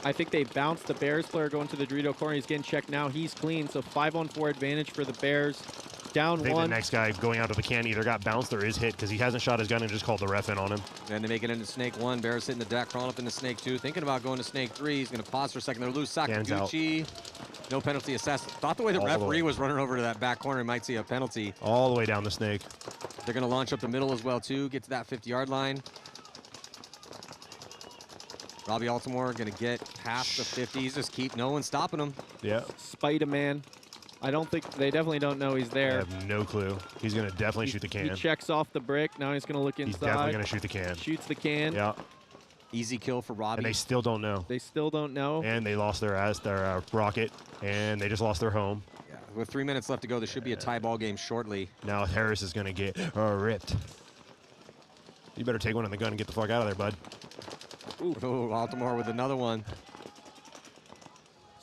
I think they bounced the Bears player going to the Dorito corner. He's getting checked now. He's clean, so 5-on-4 advantage for the Bears. Down I think one. the next guy going out to the can either got bounced or is hit because he hasn't shot his gun and just called the ref in on him. And they make it into snake 1. Bears hitting the deck, crawling up into snake 2. Thinking about going to snake 3. He's going to pause for a second. They're loose. Sakaguchi. No penalty assessed. Thought the way the referee was running over to that back corner, he might see a penalty. All the way down the snake. They're going to launch up the middle as well, too. Get to that 50-yard line. Robbie Altimore going to get past the 50s. Just keep no one stopping him. Yeah. Spider-Man. I don't think they definitely don't know he's there. I have no clue. He's going to definitely shoot the can. He checks off the brick. Now he's going to look inside. He's definitely going to shoot the can. Shoots the can. Yeah. Easy kill for Robbie. And they still don't know. They still don't know. And they lost their rocket, and they just lost their home. Yeah. With 3 minutes left to go, there should be a tie ball game shortly. Now Harris is going to get ripped. You better take one on the gun and get the fuck out of there, bud. Ooh, Altimore with another one.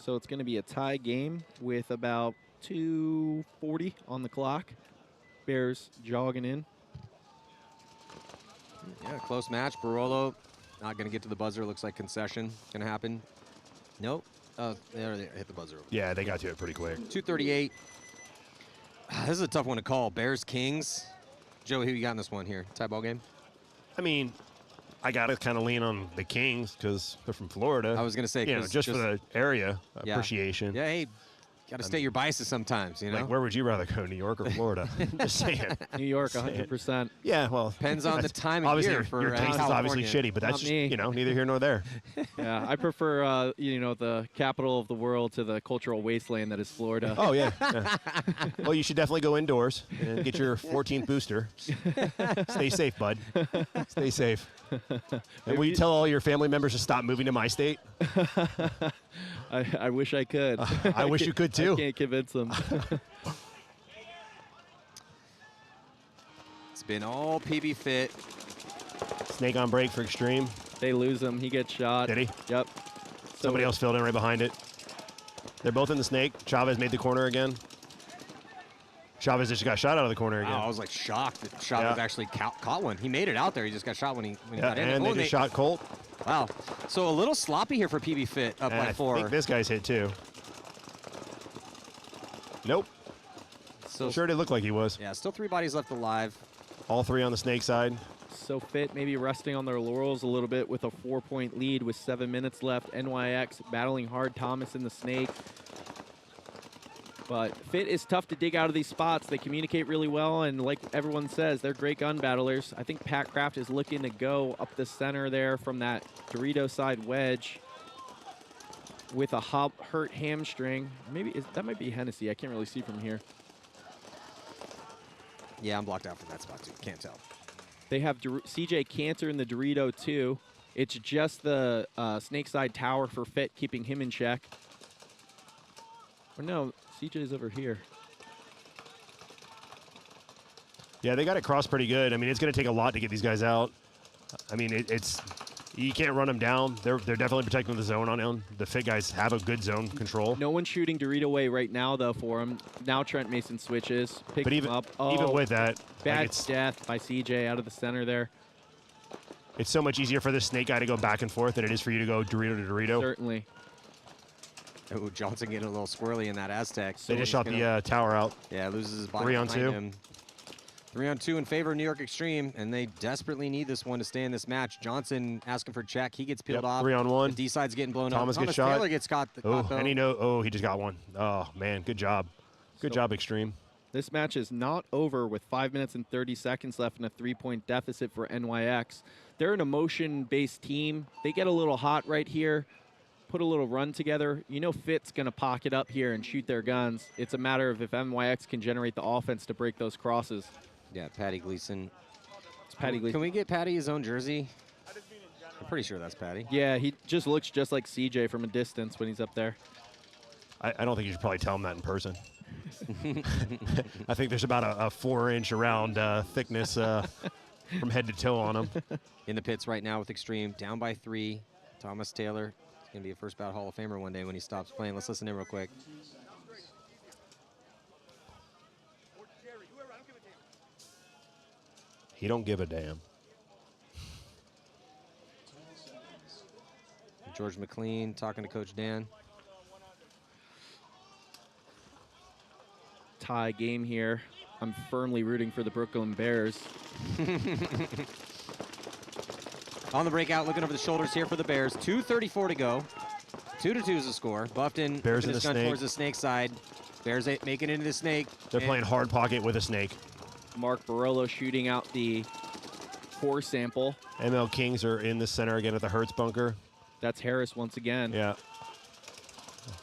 So it's going to be a tie game with about 2:40 on the clock. Bears jogging in. Yeah, close match. Barolo not going to get to the buzzer. Looks like concession going to happen. Nope. Oh, there they hit the buzzer. Yeah, they got to it pretty quick. 2:38. This is a tough one to call. Bears Kings. Joey, who you got in this one here? Tie ball game? I mean, I got to kind of lean on the Kings because they're from Florida. I was going to say, just for the area appreciation. Yeah, hey, got to state your biases sometimes, you know? Like, where would you rather go, New York or Florida? Just saying. New York, 100%. Yeah, well. Depends on the time of obviously year for your taste is obviously shitty, but that's just, neither here nor there. Yeah, I prefer, the capital of the world to the cultural wasteland that is Florida. Oh, yeah. Well, you should definitely go indoors and get your 14th booster. Stay safe, bud. Stay safe. And will you tell all your family members to stop moving to my state? I wish I could. I wish you could, too. I can't convince them. It's been all PB fit. Snake on break for Extreme. They lose him. He gets shot. Did he? Yep. Somebody else filled in right behind it. They're both in the snake. Chavez made the corner again. Chavez just got shot out of the corner again. Wow, I was like shocked that Chavez actually caught one. He made it out there. He just got shot when he got in. And they just shot Colt. Wow. So a little sloppy here for PB Fit up by 4. I think this guy's hit too. Nope. So sure did look like he was. Yeah, still 3 bodies left alive. All 3 on the snake side. So Fit maybe resting on their laurels a little bit with a 4-point lead with 7 minutes left. NYX battling hard. Thomas in the snake. But Fit is tough to dig out of these spots. They communicate really well, and like everyone says, they're great gun battlers. I think Pat Kraft is looking to go up the center there from that Dorito side wedge with a hurt hamstring. That might be Hennessy. I can't really see from here. Yeah, I'm blocked out from that spot, too. Can't tell. They have CJ Cantor in the Dorito, too. It's just the snake side tower for Fit, keeping him in check. Or no, CJ's over here. Yeah, they got it crossed pretty good. I mean, it's going to take a lot to get these guys out. I mean, it's you can't run them down. They're definitely protecting the zone on him. The Fit guys have a good zone control. No one's shooting Dorito away right now, though, for him. Now Trent Mason switches, picks him up. Oh, even with that, bad death by CJ out of the center there. It's so much easier for the snake guy to go back and forth than it is for you to go Dorito to Dorito. Certainly. Oh, Johnson getting a little squirrely in that Aztec. They just shot the tower out. Yeah, loses his body 3 on 2. him. 3 on 2 in favor of New York Extreme, and they desperately need this one to stay in this match. Johnson asking for check. He gets peeled off. 3 on 1. The D side's getting blown Thomas up. gets shot. Taylor gets caught. And he just got one. Oh, man, good job. Good job, Extreme. This match is not over with 5 minutes and 30 seconds left and a 3-point deficit for NYX. They're an emotion-based team. They get a little hot right here, put a little run together. You know Fit's going to pocket up here and shoot their guns. It's a matter of if NYX can generate the offense to break those crosses. Yeah, Patty Gleason. It's Patty Gleason. Can we get Patty his own jersey? I'm pretty sure that's Patty. Yeah, he just looks just like CJ from a distance when he's up there. I don't think you should probably tell him that in person. I think there's about a 4-inch around thickness from head to toe on him. In the pits right now with Extreme, down by 3. Thomas Taylor. He's going to be a first bout Hall of Famer one day when he stops playing. Let's listen in real quick. He don't give a damn. George McLean talking to Coach Dan. Tie game here. I'm firmly rooting for the Brooklyn Bears. On the breakout, looking over the shoulders here for the Bears. 2:34 to go. 2-2 is the score. Buffton Bears in the gun snake. towards the snake side. Bears making it into the snake. They're playing hard pocket with a snake. Mark Barolo shooting out the 4 sample. ML Kings are in the center again at the Hertz bunker. That's Harris once again. Yeah.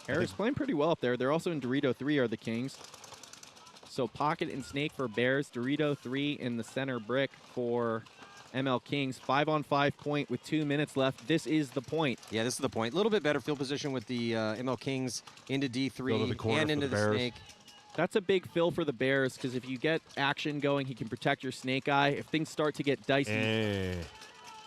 Harris playing pretty well up there. They're also in Dorito 3 are the Kings. So pocket and snake for Bears. Dorito 3 in the center brick for ML Kings. 5-on-5 point with 2 minutes left. This is the point. Yeah, this is the point. A little bit better field position with the ML Kings into D3 and into the snake. That's a big fill for the Bears because if you get action going, he can protect your snake eye. If things start to get dicey.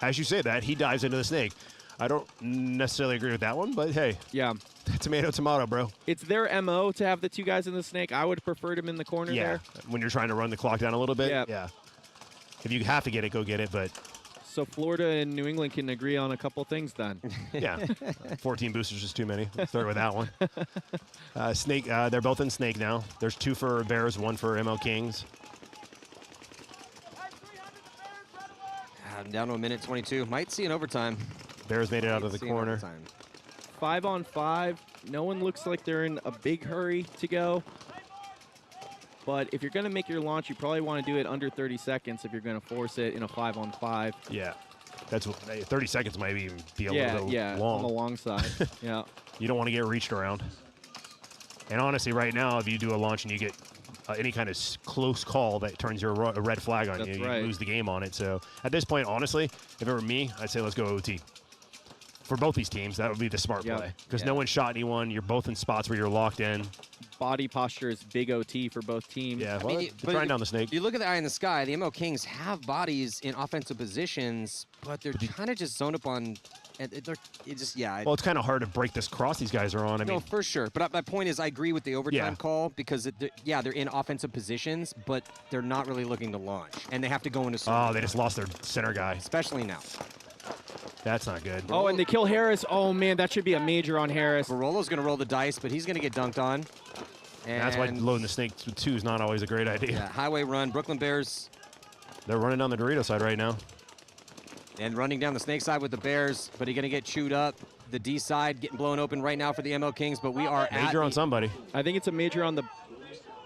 As you say that, he dives into the snake. I don't necessarily agree with that one, but hey. Yeah. Tomato, tomato, bro. It's their MO to have the 2 guys in the snake. I would have preferred him in the corner there. When you're trying to run the clock down a little bit. Yeah. If you have to get it, go get it, but. So Florida and New England can agree on a couple things then. Yeah. 14 boosters is too many. Let's start with that one. Snake, they're both in snake now. There's 2 for Bears, 1 for ML Kings. Down to a minute 22. Might see an overtime. Bears made it out of the corner. 5-on-5. No one looks like they're in a big hurry to go. But if you're going to make your launch, you probably want to do it under 30 seconds if you're going to force it in a 5-on-5. Yeah. That's what 30 seconds might even be a little bit long. On the long side. Yeah. You don't want to get reached around. And honestly, right now, if you do a launch and you get any kind of close call that turns a red flag on you, right. You lose the game on it. So at this point, honestly, if it were me, I'd say let's go OT. For both these teams, that would be the smart play. Because no one shot anyone. You're both in spots where you're locked in. Body posture is big OT for both teams. Yeah, well, they're trying down the snake. You look at the eye in the sky, the ML Kings have bodies in offensive positions, but they're kind of just zoned up on. Well, it's kind of hard to break this cross these guys are on. I mean, for sure. But my point is, I agree with the overtime call because, they're in offensive positions, but they're not really looking to launch. And they have to go into Oh, they just lost their center guy. Especially now. That's not good. Oh, and they kill Harris. Oh, man, that should be a major on Harris. Barolo's going to roll the dice, but he's going to get dunked on. And that's why loading the snake with 2 is not always a great idea. Yeah, highway run. Brooklyn Bears. They're running down the Dorito side right now. And running down the snake side with the Bears, but he's going to get chewed up. The D side getting blown open right now for the ML Kings, but we are major on somebody. I think it's a major on the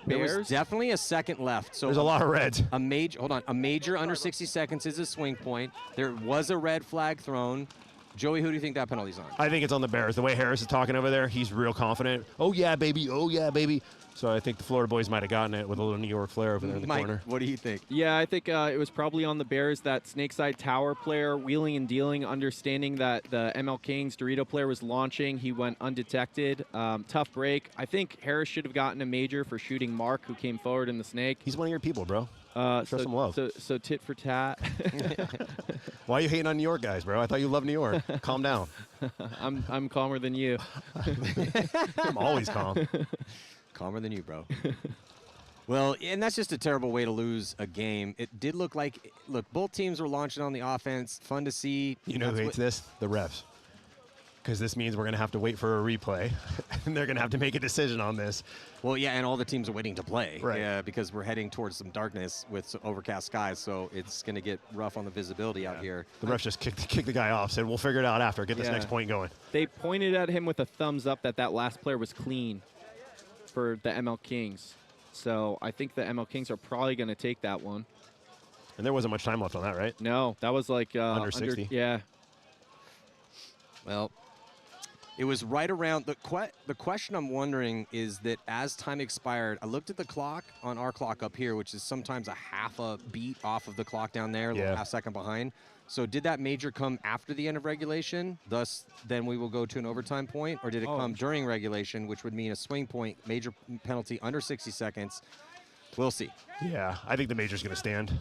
Bears. There's definitely a second left. So there's a lot of reds. A major under 60 seconds is a swing point. There was a red flag thrown. Joey, who do you think that penalty's on? I think it's on the Bears. The way Harris is talking over there, he's real confident. Oh, yeah, baby. Oh, yeah, baby. So I think the Florida boys might have gotten it with a little New York flair over there in the corner. What do you think? Yeah, I think it was probably on the Bears. That Snakeside Tower player wheeling and dealing, understanding that the ML Kings Dorito player was launching. He went undetected. Tough break. I think Harris should have gotten a major for shooting Mark, who came forward in the snake. He's one of your people, bro. Show some love. So tit for tat. Why are you hating on New York guys, bro? I thought you loved New York. Calm down. I'm calmer than you. I'm always calm. Calmer than you, bro. Well, and that's just a terrible way to lose a game. It did look like, both teams were launching on the offense. Fun to see. You know who hates this? The refs. Because this means we're going to have to wait for a replay, and they're going to have to make a decision on this. Well, yeah, and all the teams are waiting to play. Right. Yeah, because we're heading towards some darkness with some overcast skies, so it's going to get rough on the visibility out here. The refs just kicked the guy off, said, we'll figure it out after. Get this next point going. They pointed at him with a thumbs up that last player was clean for the ML Kings. So I think the ML Kings are probably going to take that one. And there wasn't much time left on that, right? No, that was like under 60. Yeah. Well, it was right around the question I'm wondering is that as time expired, I looked at the clock on our clock up here, which is sometimes a half a beat off of the clock down there, a little half second behind. So did that major come after the end of regulation? Thus, then we will go to an overtime point, or did it come during regulation, which would mean a swing point, major penalty under 60 seconds? We'll see. Yeah, I think the major's going to stand.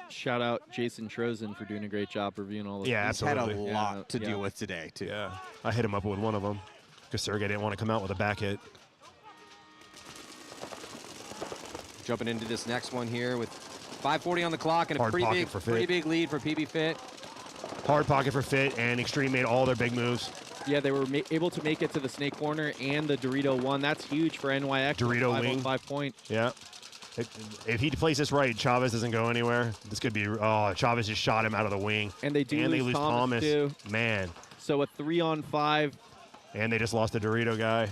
Shout out Jason Trozen for doing a great job reviewing all this. Yeah, He's absolutely. had a lot to deal with today, too. Yeah, I hit him up with one of them because Sergey didn't want to come out with a back hit. Jumping into this next one here with 5:40 on the clock and a pretty big lead for PB Fit. Hard pocket for Fit, and Extreme made all their big moves. Yeah, they were able to make it to the snake corner and the Dorito 1. That's huge for NYX. Dorito wing. 5 point. Yeah. If he plays this right, Chavez doesn't go anywhere. This could be, oh, Chavez just shot him out of the wing. And they do lose Thomas too. Man. So a 3-on-5. And they just lost the Dorito guy.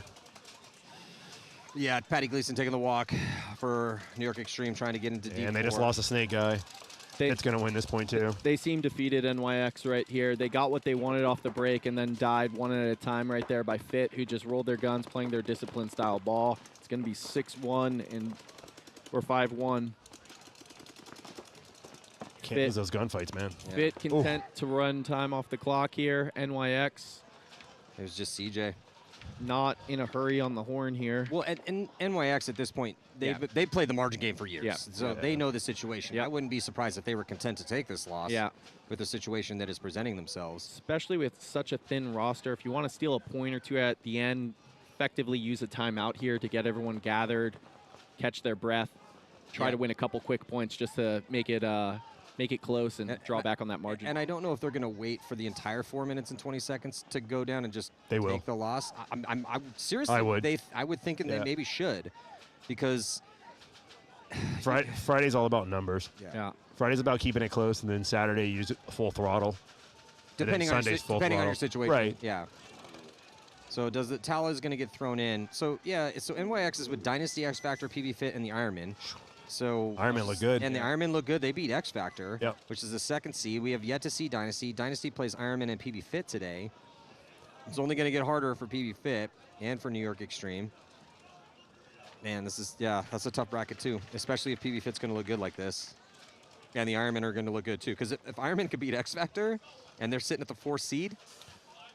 Yeah, Patty Gleason taking the walk for New York Extreme, trying to get into deep. And they just lost the snake guy. It's going to win this point, too. They seem defeated, NYX, right here. They got what they wanted off the break and then died one at a time right there by Fit, who just rolled their guns, playing their discipline-style ball. It's going to be 6-1 or 5-1. Can't lose those gunfights, man. Yeah. Fit content to run time off the clock here. NYX. It was just CJ. Not in a hurry on the horn here. Well, and NYX at this point, they've played the margin game for years. So they know the situation. I wouldn't be surprised if they were content to take this loss with the situation that is presenting themselves. Especially with such a thin roster. If you want to steal a point or two at the end, effectively use a timeout here to get everyone gathered, catch their breath, try to win a couple quick points just to make it close and draw back on that margin. And I don't know if they're going to wait for the entire 4 minutes and 20 seconds to go down and just take the loss. I'm seriously, I would. I would think they maybe should, because Friday's all about numbers. Yeah. Friday's about keeping it close, and then Saturday you use it full throttle. Depending on your situation. Right. Yeah. So does the Tala is going to get thrown in. So yeah, so NYX is with Dynasty, X Factor, PB Fit, and the Ironman. So Ironman look good. And the Ironman look good. They beat X Factor, Yep. which is the second seed. We have yet to see Dynasty. Dynasty plays Ironman and PB Fit today. It's only going to get harder for PB Fit and for New York Extreme. Man, that's a tough bracket too, especially if PB Fit's going to look good like this. And the Ironmen are going to look good too, because if Ironman could beat X Factor and they're sitting at the 4th seed.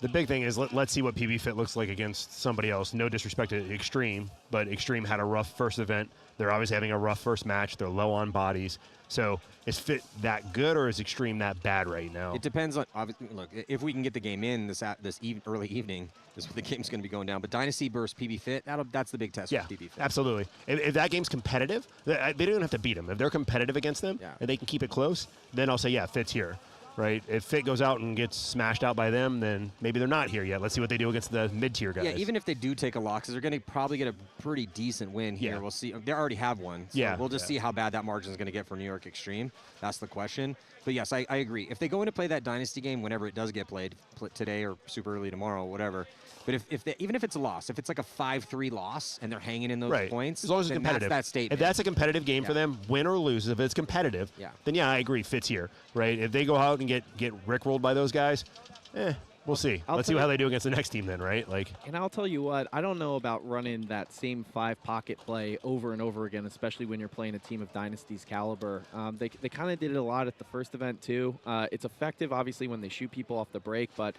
The big thing is let's see what PB Fit looks like against somebody else. No disrespect to Extreme, but Extreme had a rough first event. They're always having a rough first match. They're low on bodies. So is Fit that good, or is Extreme that bad right now? It depends on, obviously, look, if we can get the game in this early evening, this is when the game's going to be going down. But Dynasty versus PB Fit, that's the big test for PB Fit. Absolutely. If that game's competitive, they don't have to beat them. If they're competitive against them and they can keep it close, then I'll say, yeah, Fit's here. Right? If Fit goes out and gets smashed out by them, then maybe they're not here yet. Let's see what they do against the mid-tier guys. Yeah, even if they do take a loss, because they're going to probably get a pretty decent win here. We'll see. They already have one. So we'll just see how bad that margin is going to get for New York Extreme. That's the question. But yes, I agree. If they go in to play that Dynasty game, whenever it does get played, today or super early tomorrow, whatever. But even if it's a loss, if it's like a 5-3 loss and they're hanging in those points, as long as it's competitive. That's that statement. If that's a competitive game for them, win or lose, if it's competitive, then I agree, Fit's here, right? If they go out and get rickrolled by those guys, we'll see. Let's see how they do against the next team then, right? And I'll tell you what, I don't know about running that same 5-pocket play over and over again, especially when you're playing a team of Dynasty's caliber. They kind of did it a lot at the first event too. It's effective, obviously, when they shoot people off the break, but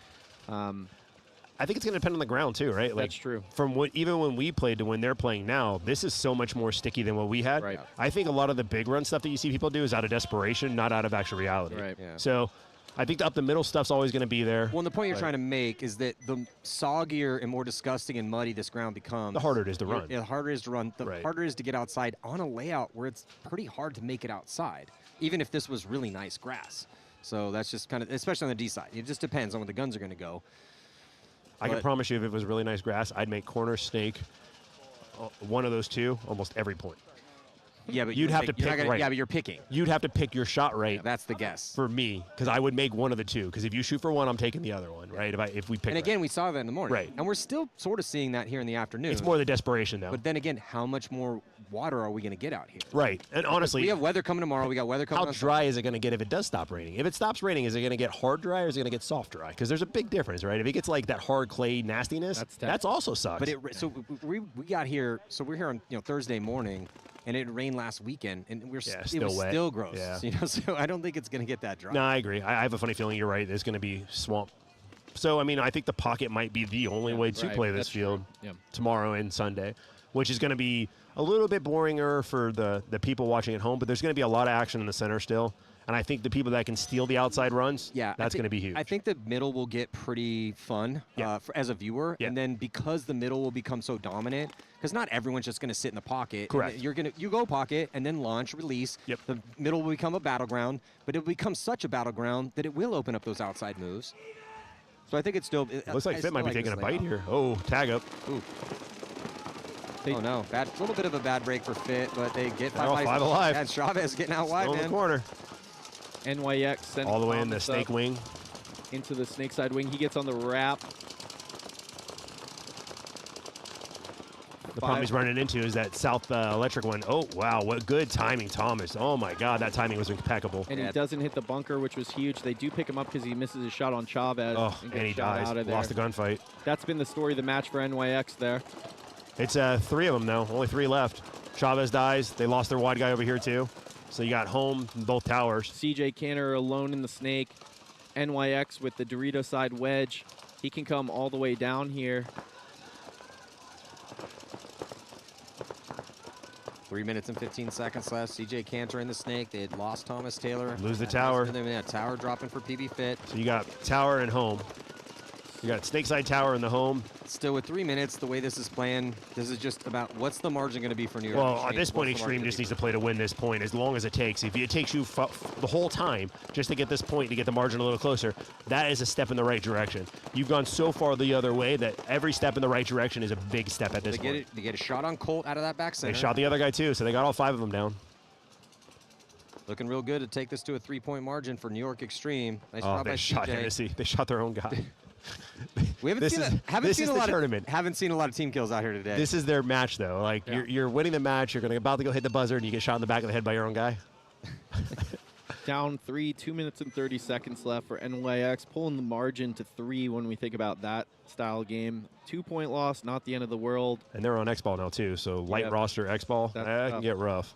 I think it's going to depend on the ground too, right? That's true. From even when we played to when they're playing now, this is so much more sticky than what we had. Right. I think a lot of the big run stuff that you see people do is out of desperation, not out of actual reality. Right. Yeah. So I think the up the middle stuff's always going to be there. Well, and the point you're trying to make is that the soggier and more disgusting and muddy this ground becomes, the harder it is to run. The harder it is to run. The harder it is to get outside on a layout where it's pretty hard to make it outside, even if this was really nice grass. So that's just kind of, especially on the D side. It just depends on where the guns are going to go. I can promise you if it was really nice grass, I'd make corner, snake, one of those two, almost every point. Yeah, but you'd have to pick right. Yeah, but you're picking. You'd have to pick your shot right. Yeah, that's the guess. For me, because I would make one of the two. Because if you shoot for one, I'm taking the other one, right? If we pick. And again, we saw that in the morning. Right. And we're still sort of seeing that here in the afternoon. It's more the desperation, though. But then again, how much more water are we going to get out here? Right. And honestly, we have weather coming tomorrow. We got weather coming. How dry is it going to get if it does stop raining? If it stops raining, is it going to get hard dry or is it going to get soft dry? Because there's a big difference, right? If it gets like that hard clay nastiness, that's also sucks. But so we got here. So we're here on Thursday morning. And it rained last weekend, and it was still gross. Yeah. So I don't think it's going to get that dry. No, I agree. I have a funny feeling you're right. There's going to be swamp. So, I mean, I think the pocket might be the only way to play this field tomorrow and Sunday, which is going to be a little bit boringer for the people watching at home, but there's going to be a lot of action in the center still. And I think the people that can steal the outside runs, that's going to be huge. I think the middle will get pretty fun as a viewer. And then because the middle will become so dominant, because not everyone's just going to sit in the pocket. Correct. You go pocket and then launch, release. Yep. The middle will become a battleground, but it will become such a battleground that it will open up those outside moves. So I think it's still. Looks like Fit might be taking a bite here. Oh, tag up. Ooh. Oh no, a little bit of a bad break for Fit, but they get 5 alive. And Chavez getting out wide, Still man. in the corner. NYX sent all the way in the Thomas snake up wing. into the snake side wing. He gets on the wrap. The problem he's running into is that south electric one. Oh, wow, what good timing, Thomas. Oh, my God, that timing was impeccable. And he doesn't hit the bunker, which was huge. They do pick him up because he misses his shot on Chavez. Oh, and he dies. Out of there. Lost the gunfight. That's been the story of the match for NYX there. It's 3 of them now, only 3 left. Chavez dies. They lost their wide guy over here, too. So you got home in both towers. CJ Cantor alone in the snake. NYX with the Dorito side wedge. He can come all the way down here. 3 minutes and 15 seconds left. CJ Cantor in the snake. They had lost Thomas Taylor. Lose the tower. And then tower dropping for PB Fit. So you got tower and home. You got Snakeside Tower in the home. Still with 3 minutes, the way this is playing, this is just about what's the margin going to be for New York. Well, at this point, Extreme just needs to play to win this point as long as it takes. If it takes you the whole time just to get this point, to get the margin a little closer, that is a step in the right direction. You've gone so far the other way that every step in the right direction is a big step at this point. They get a shot on Colt out of that back center. They shot the other guy, too, so they got all 5 of them down. Looking real good to take this to a 3-point margin for New York Extreme. Nice oh, they shot Hennessy. They shot their own guy. We haven't seen a lot of team kills out here today. This is their match, though. Like you're winning the match. You're about to go hit the buzzer, and you get shot in the back of the head by your own guy. Down 3, 2 minutes and 30 seconds left for NYX, pulling the margin to 3 when we think about that style game. 2-point loss, not the end of the world. And they're on X-Ball now, too, so light roster X-Ball, that can get rough.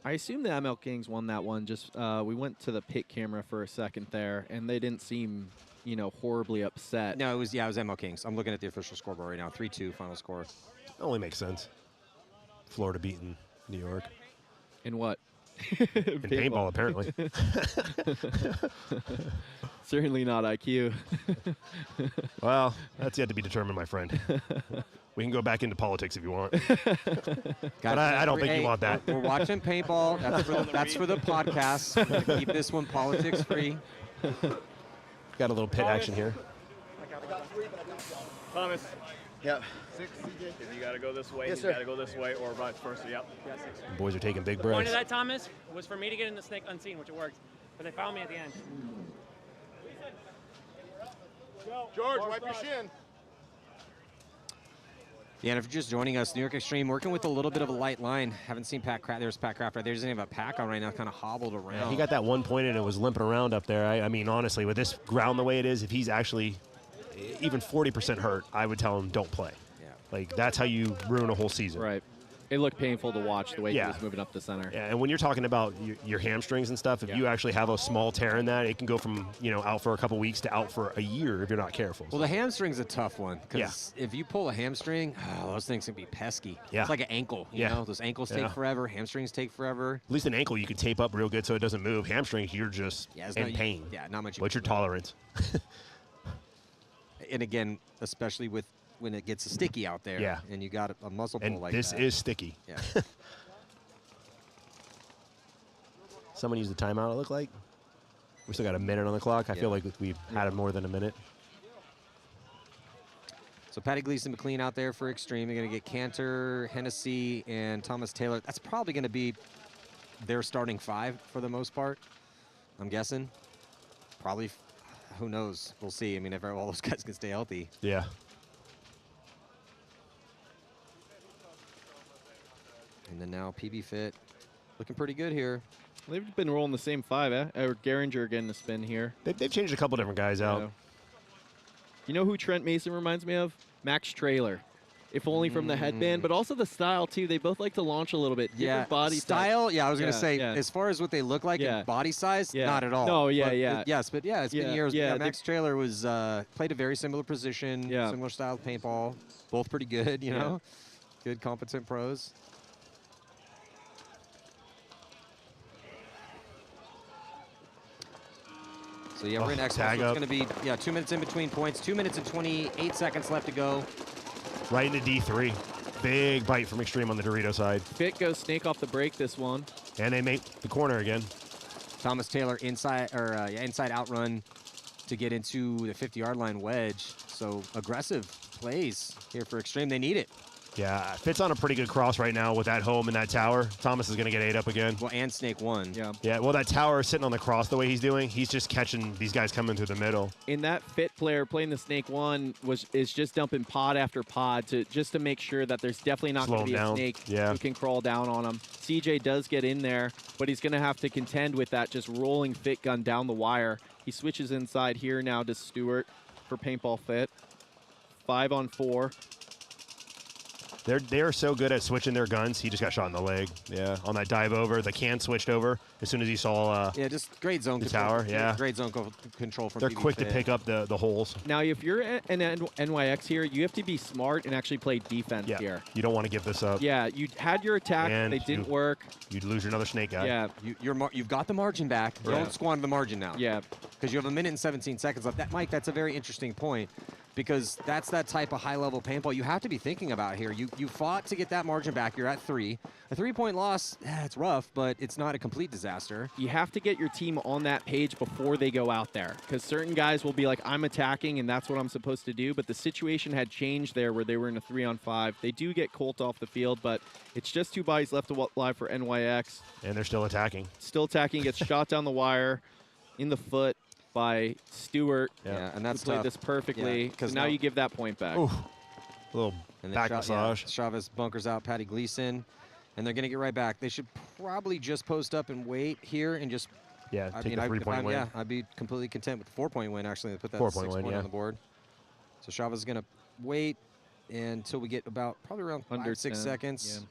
I assume the ML Kings won that one. Just we went to the pit camera for a second there, and they didn't seem, horribly upset. No, it was ML Kings. I'm looking at the official scoreboard right now. 3-2 final score. That only makes sense. Florida beating New York. In what? In paintball, apparently. Certainly not IQ. Well, that's yet to be determined, my friend. We can go back into politics if you want. But I don't think you want that. We're watching paintball. That's for the podcast. We're gonna keep this one politics free. Got a little pit action here. Thomas. Yep. 6, CJ. If you got to go this way, yes, you sir. got to go this way, or vice versa. Yep. Yeah, 6. The boys are taking big The point breaths. of that, Thomas, was for me to get in the snake unseen, which it worked. But they found me at the end. George, wipe your shin. Yeah, and if you're just joining us, New York Extreme working with a little bit of a light line. Haven't seen Pat Craft. There's Pat Craft right there. Doesn't have a pack on right now, kind of hobbled around. Yeah, he got that 1 point and it was limping around up there. I mean, honestly, with this ground the way it is, if he's actually even 40% hurt, I would tell him don't play. Yeah. Like, that's how you ruin a whole season. Right. It looked painful to watch the way he was moving up the center. Yeah, and when you're talking about your hamstrings and stuff, if you actually have a small tear in that, it can go from out for a couple weeks to out for a year if you're not careful. Well, the hamstring's a tough one because if you pull a hamstring, those things can be pesky. Yeah. It's like an ankle. You know, those ankles take forever. Hamstrings take forever. At least an ankle you can tape up real good so it doesn't move. Hamstrings, you're just in pain. Not much. What's your tolerance? And again, especially when it gets sticky out there, and you got a muscle pull like that. This is sticky. Yeah. Someone used the timeout, it looked like. We still got a minute on the clock. I feel like we've had more than a minute. So Patty Gleason McLean out there for Extreme. They're going to get Cantor, Hennessy, and Thomas Taylor. That's probably going to be their starting 5 for the most part, I'm guessing. Probably, who knows? We'll see. I mean, if all those guys can stay healthy. Yeah. And then now PB Fit looking pretty good here. They've been rolling the same 5, Or Geringer getting the spin here. They've changed a couple different guys out. You know who Trent Mason reminds me of? Max Trailer. If only from the headband, but also the style, too. They both like to launch a little bit. Different body style. types. Yeah, I was going to say, as far as what they look like in body size, not at all. No, But it's been years. Yeah, Max Trailer was played a very similar position, similar style of paintball. Both pretty good, you know. Good, competent pros. So yeah, we're in extra. So it's going to be 2 minutes in between points. 2 minutes and 28 seconds left to go. Right into D3. Big bite from Extreme on the Dorito side. Fit goes snake off the break this one. And they make the corner again. Thomas Taylor inside outrun to get into the 50-yard line wedge. So aggressive plays here for Extreme. They need it. Yeah, Fit's on a pretty good cross right now with that home and that tower. Thomas is going to get 8 up again. Well, and Snake 1. Yeah. Yeah, well, that tower is sitting on the cross the way he's doing. He's just catching these guys coming through the middle. In that Fit player playing the Snake 1 is just dumping pod after pod just to make sure that there's definitely not going to be a snake who can crawl down on him. CJ does get in there, but he's going to have to contend with that just rolling Fit gun down the wire. He switches inside here now to Stewart for Paintball Fit. 5 on 4. They're so good at switching their guns. He just got shot in the leg. Yeah, on that dive over, the can switched over as soon as he saw. Just great zone the control. Tower. Yeah, great zone control from. They're PB quick Fit. to pick up the holes. Now, if you're an NYX here, you have to be smart and actually play defense here. You don't want to give this up. Yeah, you had your attack, and they didn't work. You'd lose another snake guy. Yeah, you've got the margin back. Don't squander the margin now. Yeah, because you have 1 minute and 17 seconds left. Mike, that's a very interesting point. Because that's that type of high-level paintball you have to be thinking about here. You fought to get that margin back. You're at 3. A 3-point loss, it's rough, but it's not a complete disaster. You have to get your team on that page before they go out there. Because certain guys will be like, I'm attacking, and that's what I'm supposed to do. But the situation had changed there where they were in a 3-on-5. They do get Colt off the field, but it's just 2 bodies left alive for NYX. And they're still attacking. Still attacking, gets shot down the wire in the foot by Stewart. Yeah, and that's who played this perfectly. Because now you give that point back. Ooh, a little back massage. Chavez bunkers out Patty Gleason, and they're going to get right back. They should probably just post up and wait here and just. Yeah, take the 3-point win. Yeah, I'd be completely content with the 4-point win. Actually, they put that 4-point 6 win, point on the board. So Chavez is going to wait until we get probably around under 6 seconds. Yeah.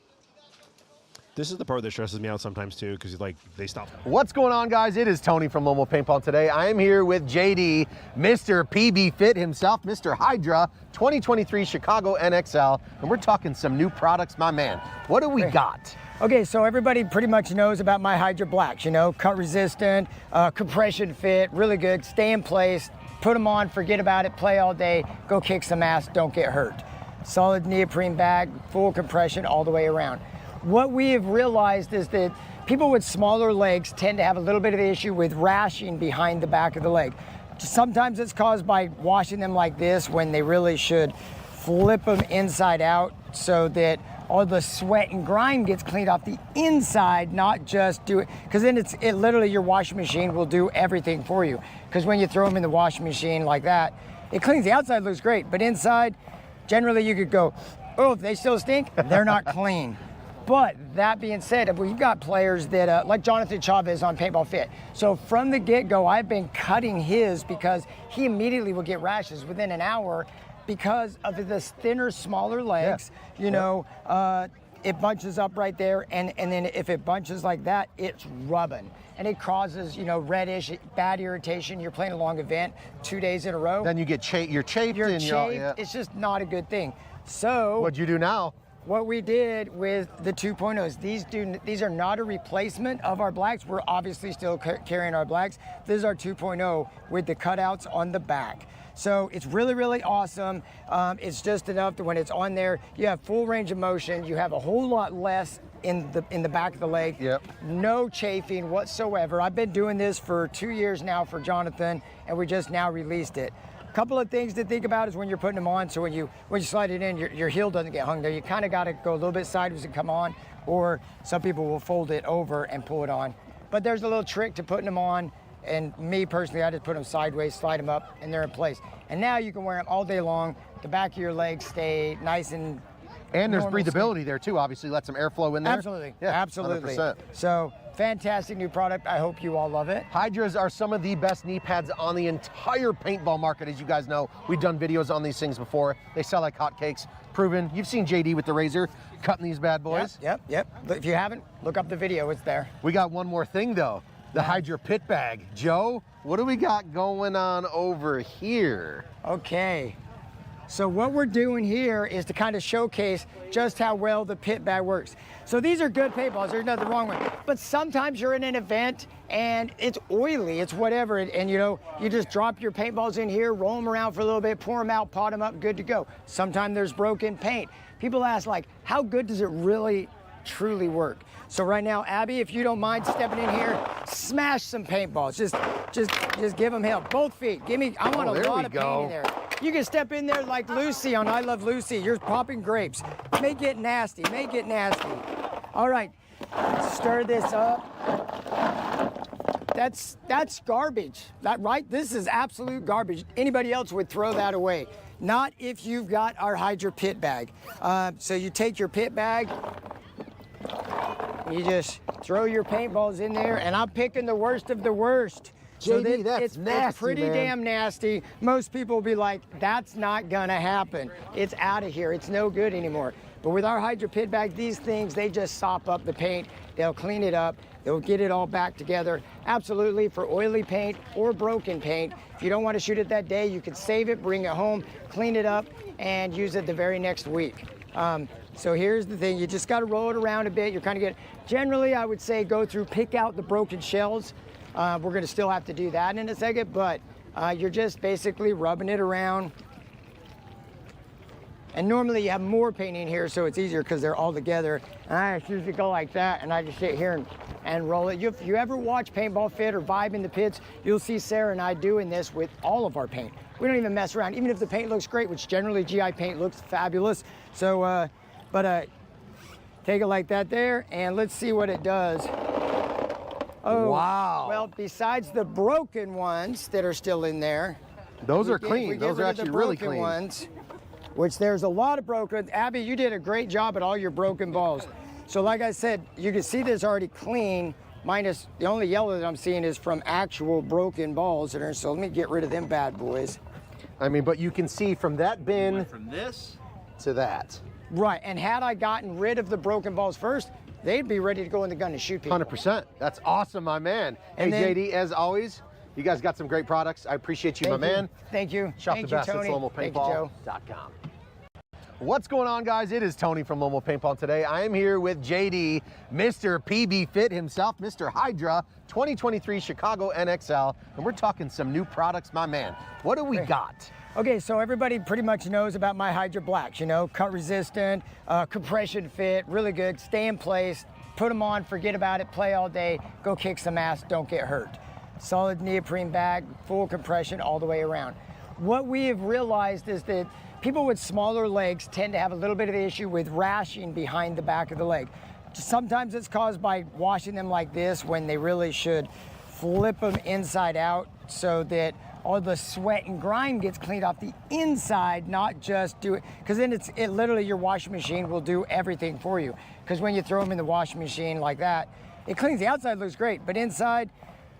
This is the part that stresses me out sometimes too, because they stop. What's going on, guys? It is Tony from Lomo Paintball. Today I am here with JD, Mr. PB Fit himself, Mr. Hydra, 2023 Chicago NXL, and we're talking some new products, my man. What do we got? Okay, so everybody pretty much knows about my Hydra Blacks, cut resistant, compression fit, really good, stay in place, put them on, forget about it, play all day, go kick some ass, don't get hurt. Solid neoprene bag, full compression all the way around. What we have realized is that people with smaller legs tend to have a little bit of an issue with rashing behind the back of the leg. Sometimes it's caused by washing them like this when they really should flip them inside out so that all the sweat and grime gets cleaned off the inside, not just do it, because then it literally your washing machine will do everything for you. Because when you throw them in the washing machine like that, it cleans. The outside looks great, but inside, generally you could go, oh, they still stink, they're not clean. But that being said, we've got players that, like Jonathan Chavez on Paintball Fit. So from the get-go, I've been cutting his because he immediately will get rashes within an hour because of this thinner, smaller legs. It bunches up right there, and then if it bunches like that, it's rubbing. And it causes, reddish, bad irritation. You're playing a long event 2 days in a row. Then you get you're chafed. It's just not a good thing. So what'd you do now? What we did with the 2.0s, these are not a replacement of our blacks. We're obviously still carrying our blacks. This is our 2.0 with the cutouts on the back. So it's really, really awesome. It's just enough that when it's on there, you have full range of motion. You have a whole lot less in the back of the leg. Yep. No chafing whatsoever. I've been doing this for 2 years now for Jonathan, and we just now released it. Couple of things to think about is when you're putting them on. So when you slide it in, your heel doesn't get hung there. You kind of got to go a little bit sideways and come on, or some people will fold it over and pull it on. But there's a little trick to putting them on. And me personally, I just put them sideways, slide them up, and they're in place. And now you can wear them all day long. The back of your legs stay nice and there's breathability there too. Obviously, let some airflow in there. Absolutely, yeah, absolutely. 100%. So fantastic new product. I hope you all love it. Hydras are some of the best knee pads on the entire paintball market. As you guys know, we've done videos on these things before. They sell like hotcakes. Proven. You've seen JD with the razor cutting these bad boys. Yep. If you haven't, look up the video. It's there. We got one more thing though. The Hydra pit bag. Joe, what do we got going on over here? Okay. So what we're doing here is to kind of showcase just how well the pit bag works. So these are good paintballs, there's nothing wrong with it. But sometimes you're in an event and it's oily, it's whatever, and you know, you just drop your paintballs in here, roll them around for a little bit, pour them out, pot them up, good to go. Sometimes there's broken paint. People ask, like, how good does it really truly work? So right now, Abby, if you don't mind stepping in here, smash some paintballs. Just give them hell. Both feet. I want a lot of paint in there. You can step in there like Lucy on I Love Lucy. You're popping grapes. Make it nasty. Make it nasty. All right. Stir this up. That's garbage. Right? This is absolute garbage. Anybody else would throw that away. Not if you've got our Hydra pit bag. So you take your pit bag, you just throw your paintballs in there, and I'm picking the worst of the worst. JD, that's nasty, it's pretty man. damn nasty. Most people will be like, that's not gonna happen. It's out of here, it's no good anymore. But with our Hydra pit bag, these things, they just sop up the paint, they'll clean it up, they'll get it all back together. Absolutely, for oily paint or broken paint, if you don't want to shoot it that day, you can save it, bring it home, clean it up, and use it the very next week. So here's the thing, you just got to roll it around a bit. You're kind of good. Generally, I would say go through, pick out the broken shells. We're going to still have to do that in a second, but you're just basically rubbing it around. And normally you have more paint in here, so it's easier because they're all together. And I just usually go like that, and I just sit here and roll it. If you ever watch Paintball Fit or Vibe in the Pits, you'll see Sarah and I doing this with all of our paint. We don't even mess around, even if the paint looks great, which generally GI paint looks fabulous. So, take it like that there, and let's see what it does. Oh, wow. Well, besides the broken ones that are still in there. Those are clean. Those are actually really clean. Ones, which there's a lot of broken. Abby, you did a great job at all your broken balls. So like I said, you can see this already clean, minus the only yellow that I'm seeing is from actual broken balls that are, so let me get rid of them bad boys. I mean, but you can see from that bin From this to that. Right, and had I gotten rid of the broken balls first, they'd be ready to go in the gun and shoot people. 100%. That's awesome, my man. And hey, then, JD, as always, you guys got some great products. I appreciate you, my man. Thank you. Shop Thank the best you, at Tony. SlomoPaintball.com. What's going on, guys? It is Tony from Lomo Paintball. Today I am here with JD, Mr. PB Fit himself, Mr. Hydra 2023 Chicago NXL, and we're talking some new products, my man. What do we got? Okay, so everybody pretty much knows about my Hydra Blacks, you know, cut resistant, compression fit, really good, stay in place, put them on, forget about it, play all day, go kick some ass, don't get hurt. Solid neoprene bag, full compression all the way around. What we have realized is that people with smaller legs tend to have a little bit of the issue with rashing behind the back of the leg. Sometimes it's caused by washing them like this when they really should flip them inside out so that all the sweat and grime gets cleaned off the inside, not just do it, because then it literally your washing machine will do everything for you. Because when you throw them in the washing machine like that, it cleans the outside, looks great, but inside,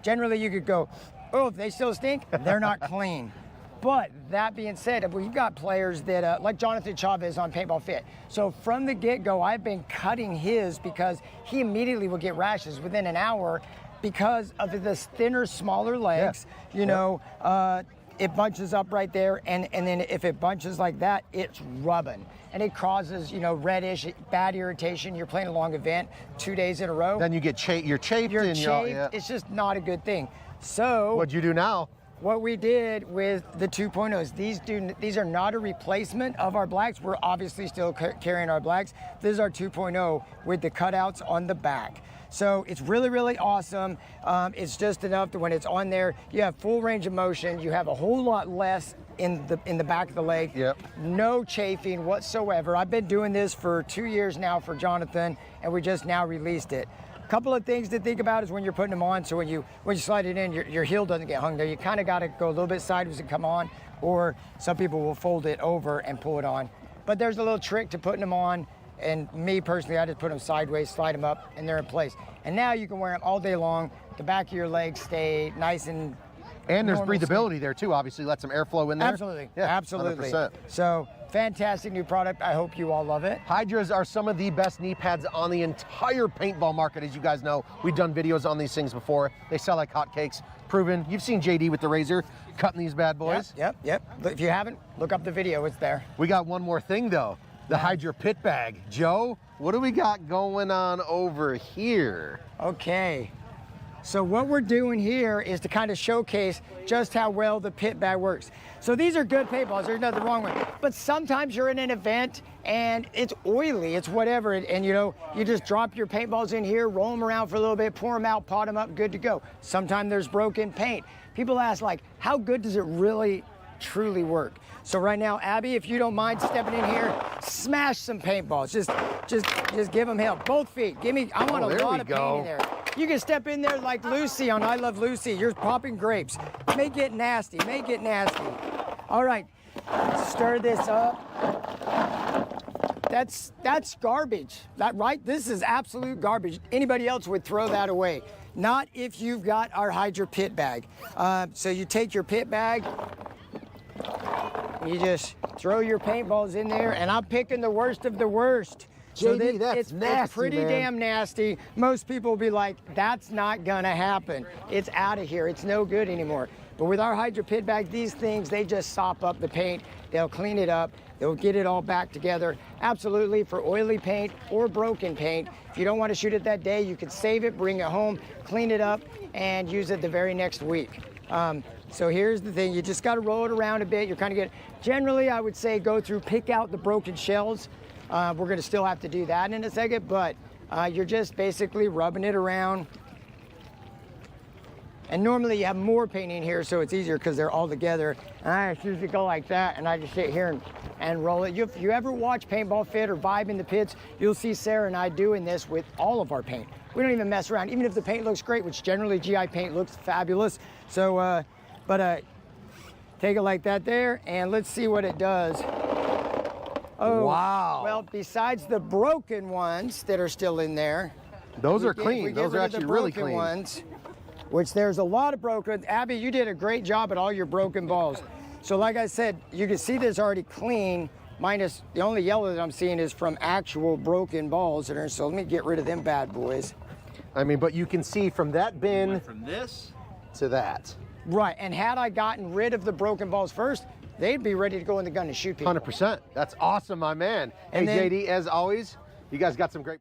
generally you could go, oh, if they still stink, they're not clean. But that being said, we've got players that, like Jonathan Chavez on Paintball Fit. So from the get-go, I've been cutting his because he immediately will get rashes within an hour because of the thinner, smaller legs. You know, it bunches up right there, and then if it bunches like that, it's rubbing. And it causes, you know, reddish, bad irritation. You're playing a long event 2 days in a row. Then you get you're chafed. It's just not a good thing. So what'd you do now? What we did with the 2.0s, these are not a replacement of our blacks. We're obviously still carrying our blacks. This is our 2.0 with the cutouts on the back. So it's really, really awesome. It's just enough that when it's on there, you have full range of motion. You have a whole lot less in the back of the leg. Yep. No chafing whatsoever. I've been doing this for 2 years now for Jonathan, and we just now released it. Couple of things to think about is when you're putting them on. So when you slide it in, your heel doesn't get hung there. You kind of got to go a little bit sideways and come on, or some people will fold it over and pull it on. But there's a little trick to putting them on. And me personally, I just put them sideways, slide them up, and they're in place. And now you can wear them all day long. The back of your legs stay nice and there's breathability there too. Obviously, let some airflow in there. Absolutely, yeah, absolutely. 100%. So fantastic new product. I hope you all love it. Hydras are some of the best knee pads on the entire paintball market. As you guys know, we've done videos on these things before. They sell like hotcakes. proven. You've seen JD with the razor cutting these bad boys. Yep. If you haven't, look up the video. It's there. We got one more thing though. The Hydra pit bag. Joe, what do we got going on over here? Okay. So what we're doing here is to kind of showcase just how well the pit bag works. So these are good paintballs, there's nothing wrong with it. But sometimes you're in an event and it's oily, it's whatever, and you know, you just drop your paintballs in here, roll them around for a little bit, pour them out, pot them up, good to go. Sometimes there's broken paint. People ask like, how good does it really truly work? So right now, Abby, if you don't mind stepping in here, smash some paintballs. Just give them hell. Both feet. I want a lot of paint in there. You can step in there like Lucy on I Love Lucy. You're popping grapes. Make it nasty. Make it nasty. All right. Stir this up. That's garbage. Right? This is absolute garbage. Anybody else would throw that away. Not if you've got our Hydra pit bag. So you take your pit bag. You just throw your paintballs in there, and I'm picking the worst of the worst. JD, that's nasty, it's pretty man. damn nasty. Most people will be like, that's not gonna happen. It's out of here, it's no good anymore. But with our Hydra pit bag, these things, they just sop up the paint, they'll clean it up, they'll get it all back together. Absolutely, for oily paint or broken paint, if you don't want to shoot it that day, you can save it, bring it home, clean it up, and use it the very next week. So here's the thing, you just gotta roll it around a bit, you're kind of good. Generally, I would say go through, pick out the broken shells. We're gonna still have to do that in a second, but you're just basically rubbing it around. And normally you have more paint in here, so it's easier because they're all together. And I just usually go like that, and I just sit here and roll it. If you ever watch Paintball Fit or Vibe in the Pits, you'll see Sarah and I doing this with all of our paint. We don't even mess around, even if the paint looks great, which generally GI paint looks fabulous. So, take it like that there, and let's see what it does. Oh, wow. Well, besides the broken ones that are still in there. Those are clean. Those are actually really clean. Ones, which there's a lot of broken. Abby, you did a great job at all your broken balls. So like I said, you can see this already clean, minus the only yellow that I'm seeing is from actual broken balls that are, so let me get rid of them bad boys. I mean, but you can see from that bin went from this to that. Right, and had I gotten rid of the broken balls first, they'd be ready to go in the gun and shoot people. 100%. That's awesome, my man. And hey, then, JD, as always, you guys got some great...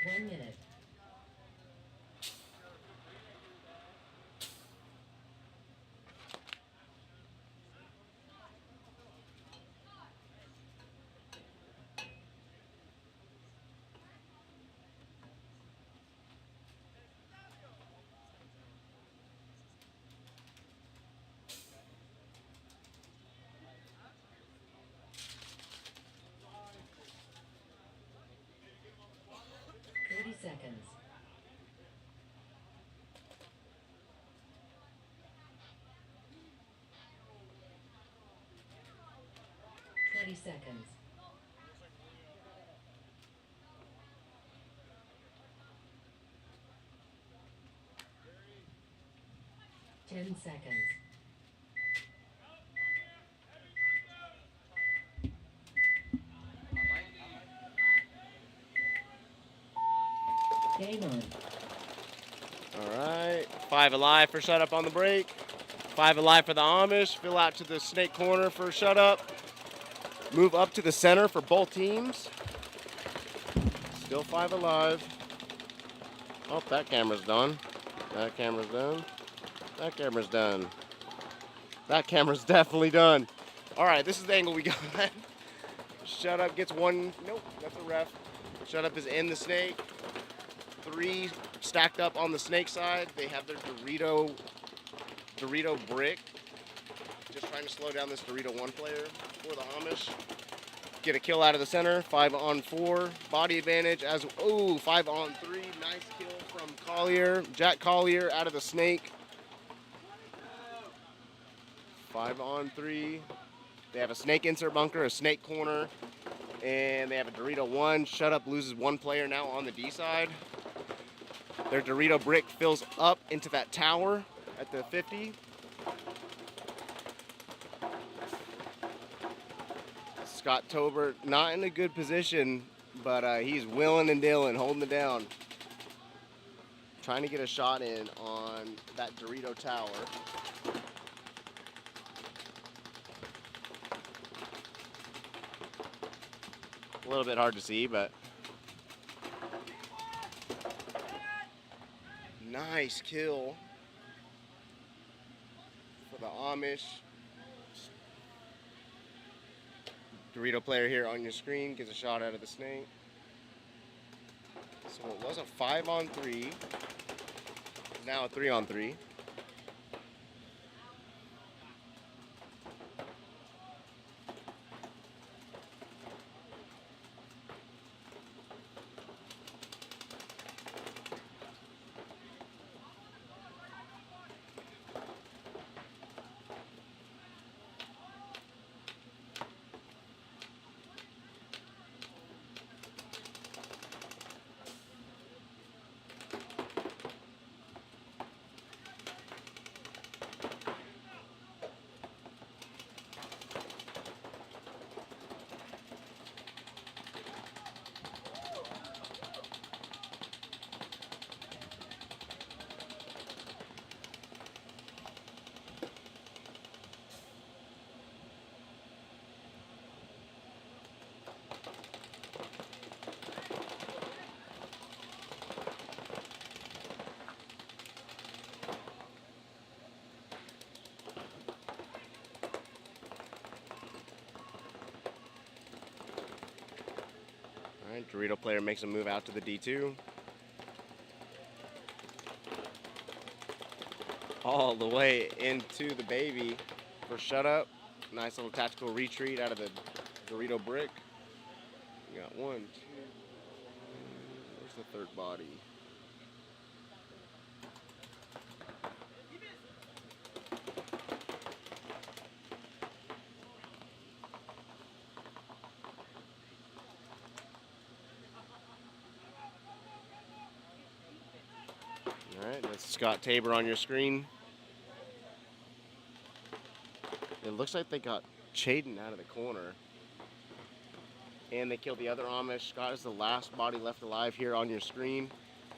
One minute. Seconds. 20 seconds. 10 seconds. Game on. All right, 5 alive for shut up on the break. 5 alive for the Amish. Fill out to the snake corner for shut up. Move up to the center for both teams. Still 5 alive. Oh, that camera's done. That camera's done. That camera's done. That camera's definitely done. All right, this is the angle we got. Shut Up gets one. Nope, that's a ref. Shut Up is in the snake. 3 stacked up on the snake side. They have their Dorito brick. Just trying to slow down this Dorito 1 player for the Amish. Get a kill out of the center. 5 on 4. Body advantage as, 5 on 3. Nice kill from Collier. Jack Collier out of the snake. 5 on 3. They have a snake insert bunker, a snake corner, and they have a Dorito 1. Shut Up loses 1 player now on the D side. Their Dorito brick fills up into that tower at the 50. Scott Tobert not in a good position, but he's willing and dealing, holding it down. Trying to get a shot in on that Dorito tower. A little bit hard to see, but nice kill for the Amish. Dorito player here on your screen gets a shot out of the snake. So it was a 5 on 3. Now a 3 on 3. All right, Dorito player makes a move out to the D2. All the way into the baby for Shut Up. Nice little tactical retreat out of the Dorito brick. We got 1, 2. Where's the 3rd body? All right, that's Scott Tabor on your screen. It looks like they got Chaden out of the corner. And they killed the other Amish. Scott is the last body left alive here on your screen.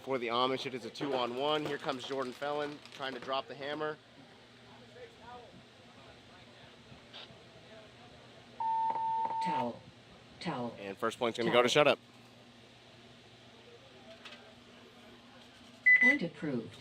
For the Amish, it is a 2 on 1. Here comes Jordan Felon trying to drop the hammer. Towel. And first point's going to go to Shut Up. Point approved.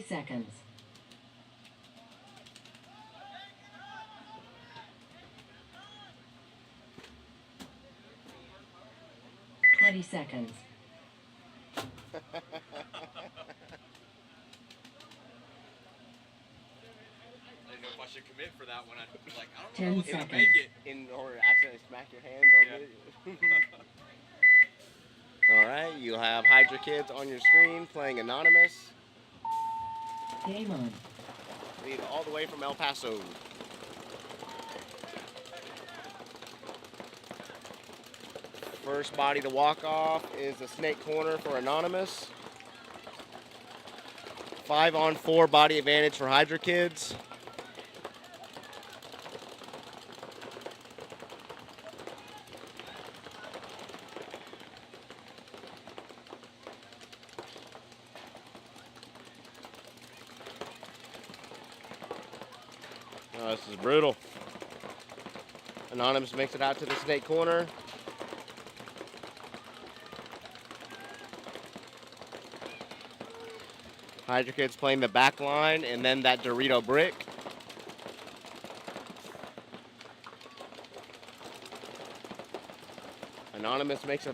Seconds. 20 seconds. I didn't know if I should commit for that one. I was like, I don't know if I'm gonna make it. Or accidentally smack your hands on video. All right, you have Hydra Kids on your screen playing Anonymous. Game on. Lead all the way from El Paso. First body to walk off is a snake corner for Anonymous. 5 on 4 body advantage for Hydra Kids. Oh, this is brutal. Anonymous makes it out to the snake corner. Hydra Kid's playing the back line and then that Dorito brick. Anonymous makes a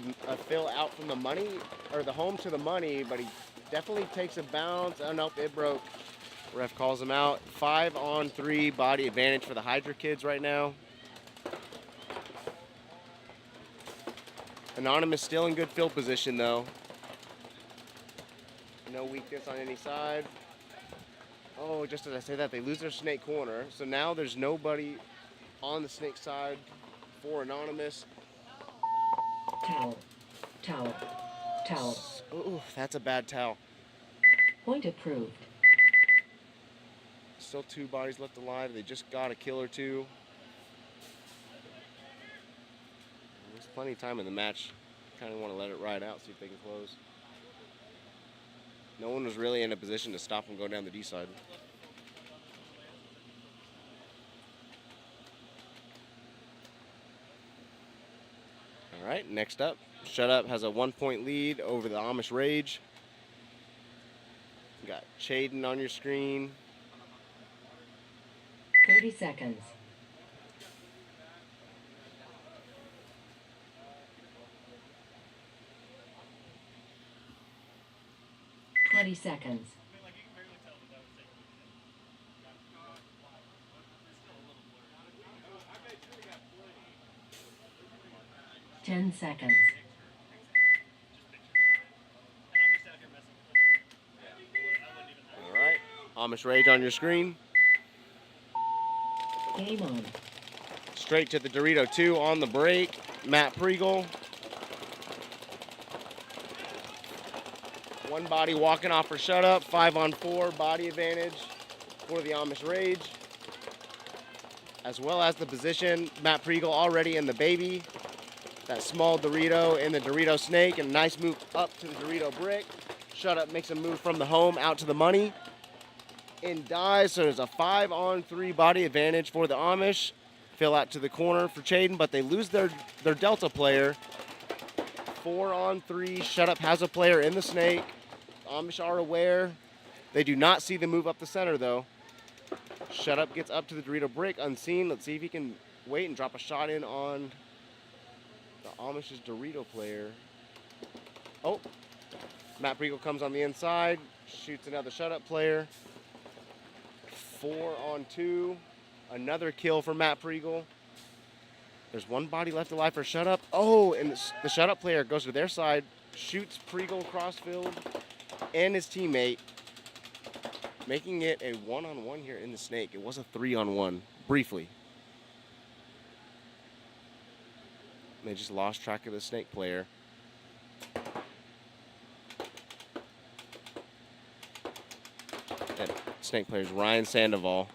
fill out from the money, or the home to the money, but he definitely takes a bounce. Oh, nope, it broke. Ref calls him out. 5-on-3 body advantage for the Hydra Kids right now. Anonymous still in good field position, though. No weakness on any side. Oh, just as I say that, they lose their snake corner. So now there's nobody on the snake side for Anonymous. Towel. Towel. Towel. Oh, that's a bad towel. Point approved. Still 2 bodies left alive. They just got a kill or 2. There's plenty of time in the match. Kind of want to let it ride out, see if they can close. No one was really in a position to stop them going down the D side. All right, next up, Shut Up has a 1-point lead over the Amish Rage. You got Chaden on your screen. 30 seconds. Seconds. 10 seconds. All right, Amish Rage on your screen. Game on. Straight to the Dorito 2 on the break. Matt Pregel. One body walking off for Shut Up. 5-on-4 body advantage for the Amish Rage. As well as the position, Matt Pregel already in the baby. That small Dorito in the Dorito snake, and a nice move up to the Dorito brick. Shut Up makes a move from the home out to the money. And dies, so there's a 5-on-3 body advantage for the Amish. Fill out to the corner for Chaden, but they lose their Delta player. 4-on-3, Shut Up has a player in the snake. Amish are aware. They do not see the move up the center, though. Shut Up gets up to the Dorito brick unseen. Let's see if he can wait and drop a shot in on the Amish's Dorito player. Oh, Matt Pregel comes on the inside, shoots another Shut Up player. 4-on-2, another kill for Matt Pregel. There's one body left alive for Shut Up. Oh, and the Shut Up player goes to their side, shoots Pregel across field and his teammate, making it a 1-on-1 here in the snake. It was a 3-on-1, briefly. They just lost track of the snake player. That snake player is Ryan Sandoval.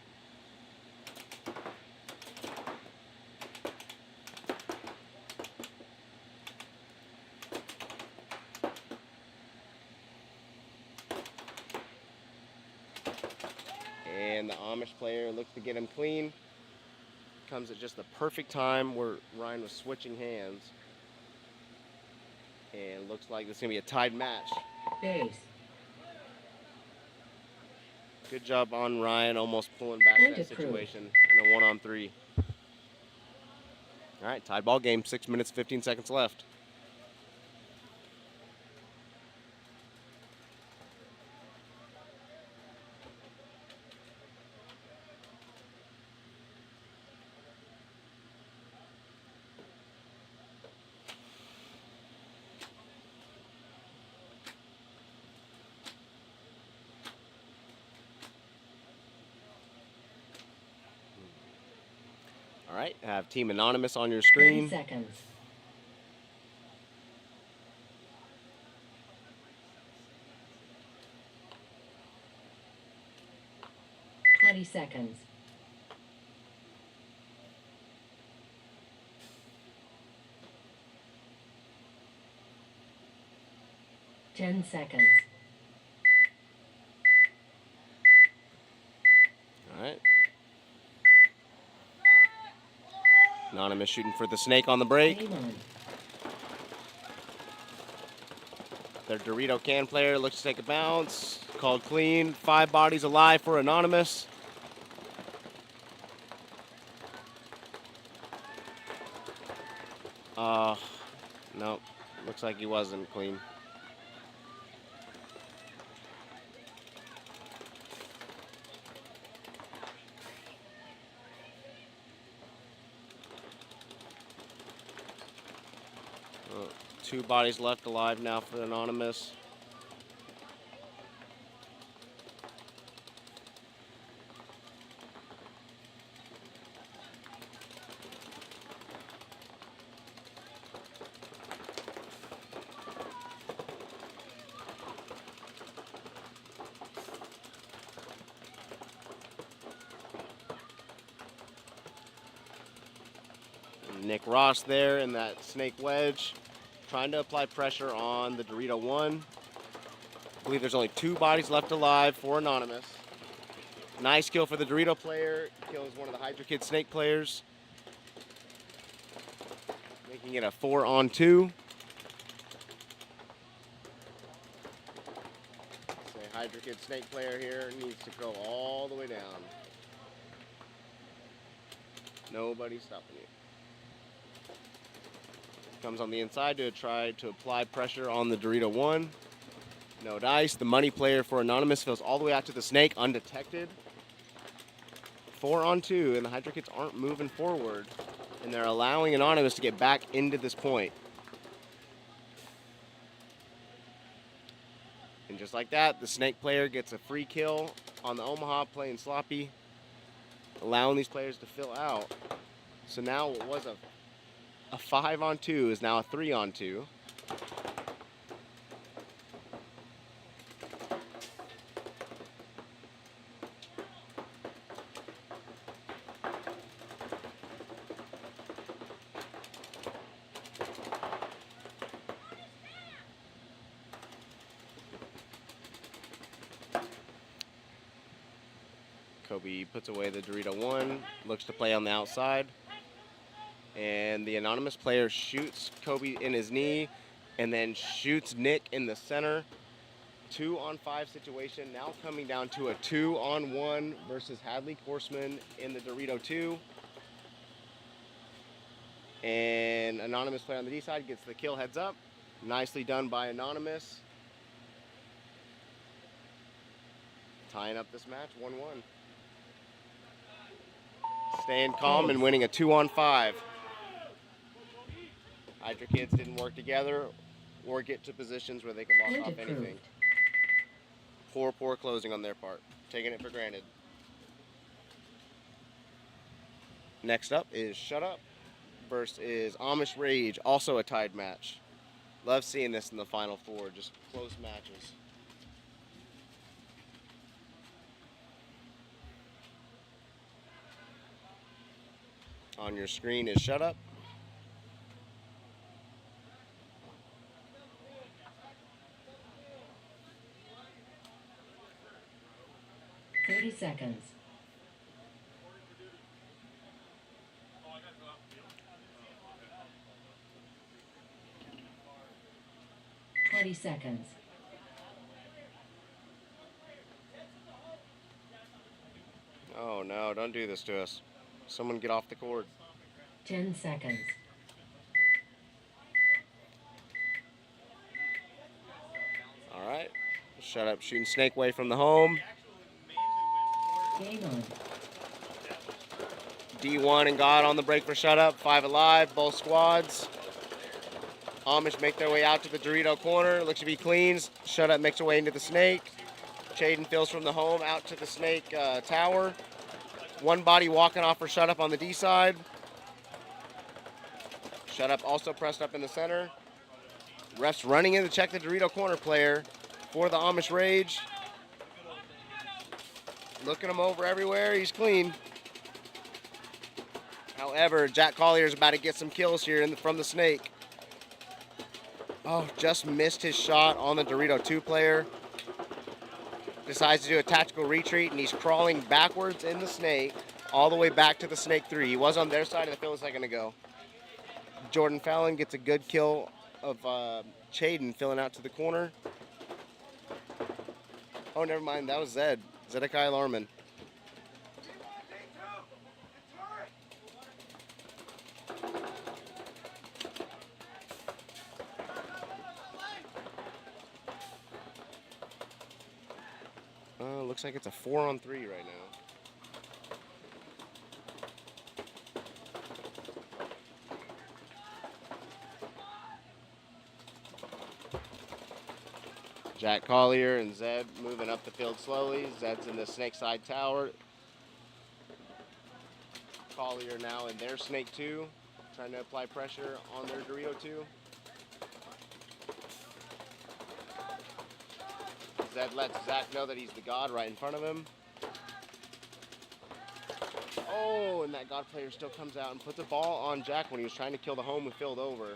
And the Amish player looks to get him clean. Comes at just the perfect time where Ryan was switching hands. And looks like this is going to be a tied match. Base. Good job on Ryan, almost pulling back Point that approved. situation in a 1-on-3. All right, tied ball game, 6 minutes, 15 seconds left. All right, have Team Anonymous on your 30 screen. seconds. Seconds. 10 seconds. All right. Anonymous shooting for the snake on the break. Game on. Their Dorito can player looks to take a bounce. Called clean. 5 bodies alive for Anonymous. Nope. Looks like he wasn't clean. Two bodies left alive now for Anonymous. Nick Ross there in that snake wedge, trying to apply pressure on the Dorito 1. I believe there's only 2 bodies left alive for Anonymous. Nice kill for the Dorito player. Kills one of the Hydra Kid snake players, making it a 4-on-2. So Hydra Kid snake player here needs to go all the way down. Nobody's stopping you. Comes on the inside to try to apply pressure on the Dorito 1. No dice. The money player for Anonymous fills all the way out to the snake undetected. 4-on-2, and the Hydra Kids aren't moving forward, and they're allowing Anonymous to get back into this point. And just like that, the snake player gets a free kill on the Omaha, playing sloppy, allowing these players to fill out. So now what was a 5-on-2 is now a 3-on-2. Kobe puts away the Dorito 1, looks to play on the outside. And the Anonymous player shoots Kobe in his knee and then shoots Nick in the center. 2-on-5 situation, now coming down to a 2-on-1 versus Hadley Korsman in the Dorito 2. And Anonymous player on the D side gets the kill heads up. Nicely done by Anonymous. Tying up this match 1-1. Staying calm and winning a 2-on-5. Hydra Kids didn't work together or get to positions where they could lock off anything. Poor closing on their part. Taking it for granted. Next up is Shut Up versus Amish Rage, also a tied match. Love seeing this in the Final Four, just close matches. On your screen is Shut Up. Seconds. 20 seconds. Oh no, don't do this to us. Someone get off the court. 10 seconds. All right. Shut Up shooting snake away from the home. Game on. D1 and God on the break for Shut Up. 5 alive, both squads. Amish make their way out to the Dorito corner. Looks to be cleans. Shut Up makes her way into the snake. Chaden fills from the home out to the snake tower. One body walking off for Shut Up on the D side. Shut Up also pressed up in the center. Refs running in to check the Dorito corner player for the Amish Rage. Looking him over everywhere. He's clean. However, Jack Collier is about to get some kills here from the snake. Oh, just missed his shot on the Dorito 2 player. Decides to do a tactical retreat, and he's crawling backwards in the snake. all the way back to the snake 3. He was on their side of the field a second ago. Jordan Fallon gets a good kill of Chaden filling out to the corner. Oh, never mind. That was Zed. Zedekiah Larman. Looks like it's a 4-on-3 right now. Jack Collier and Zed moving up the field slowly. Zed's in the snake side tower. Collier now in their snake 2, trying to apply pressure on their Dorito 2. Zed lets Zach know that he's the god right in front of him. Oh, and that god player still comes out and puts a ball on Jack when he was trying to kill the home who filled over.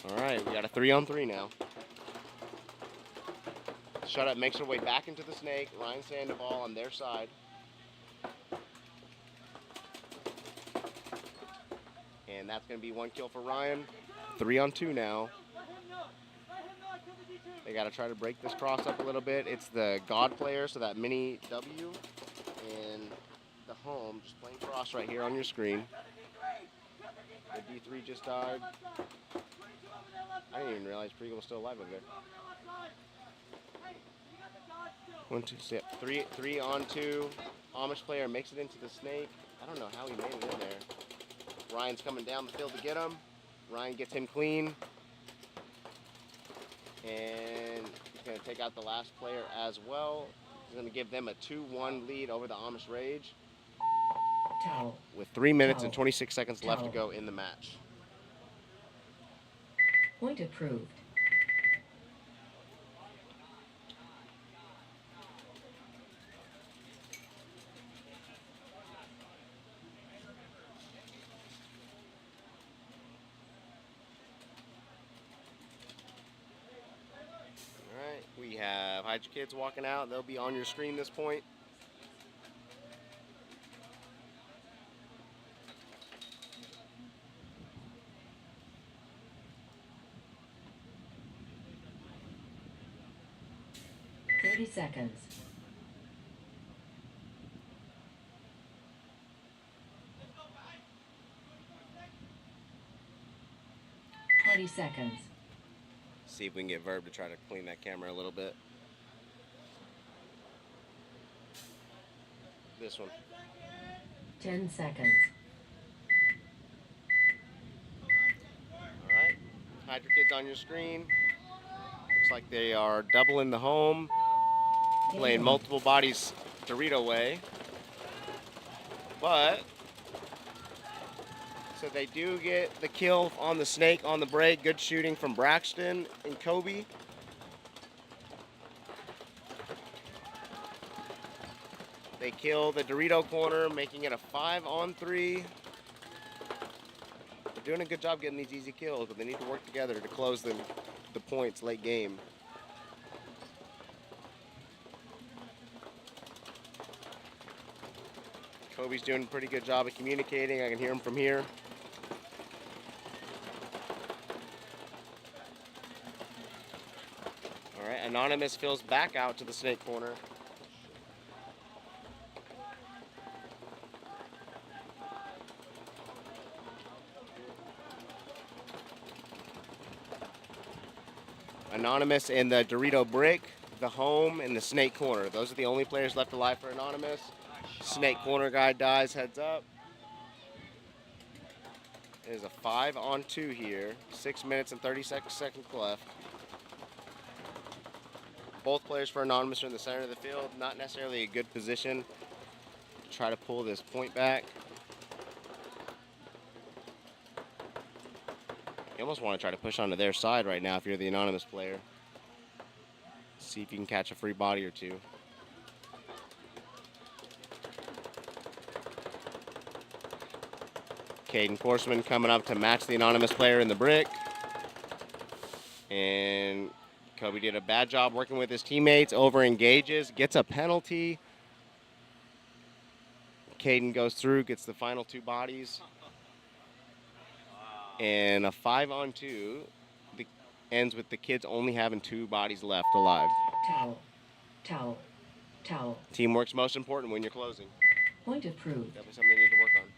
All right, we got a 3-on-3 now. Shut Up makes her way back into the snake. Ryan Sandoval on their side. And that's going to be 1 kill for Ryan. 3-on-2 now. They got to try to break this cross up a little bit. It's the God player, so that mini W, and the home just playing cross right here on your screen. The D3 just died. I didn't even realize Pregal was still alive over there. 1, 2, 3-on-2. Amish player makes it into the snake. I don't know how he made it in there. Ryan's coming down the field to get him. Ryan gets him clean. And he's going to take out the last player as well. He's going to give them a 2-1 lead over the Amish Rage. Towel. With 3 minutes and 26 seconds left to go in the match. Point approved. We have Hydra Kids walking out. They'll be on your screen this point. Seconds. Seconds. See if we can get Verb to try to clean that camera a little bit. This one. 10 seconds. All right. Hydra Kids on your screen. Looks like they are doubling the home. Playing multiple bodies Dorito way. But, so they do get the kill on the snake on the break. Good shooting from Braxton and Kobe. They kill the Dorito corner, making it a 5-on-3. They're doing a good job getting these easy kills, but they need to work together to close the points late game. Kobe's doing a pretty good job of communicating. I can hear him from here. All right, Anonymous fills back out to the snake corner. Anonymous in the Dorito brick, the home, and the snake corner. Those are the only players left alive for Anonymous. Snake corner guy dies, heads up. It is a 5-on-2 here. 6 minutes and 30 seconds left. Both players for Anonymous are in the center of the field. Not necessarily a good position to try to pull this point back. You almost want to try to push onto their side right now if you're the Anonymous player. See if you can catch a free body or two. Caden Forsman coming up to match the Anonymous player in the brick. And Kobe did a bad job working with his teammates, over-engages, gets a penalty. Caden goes through, gets the final 2 bodies. And a 5-on-2 ends with the kids only having 2 bodies left alive. Towel. Towel. Towel. Teamwork's most important when you're closing. Point approved. Definitely something they need to work on.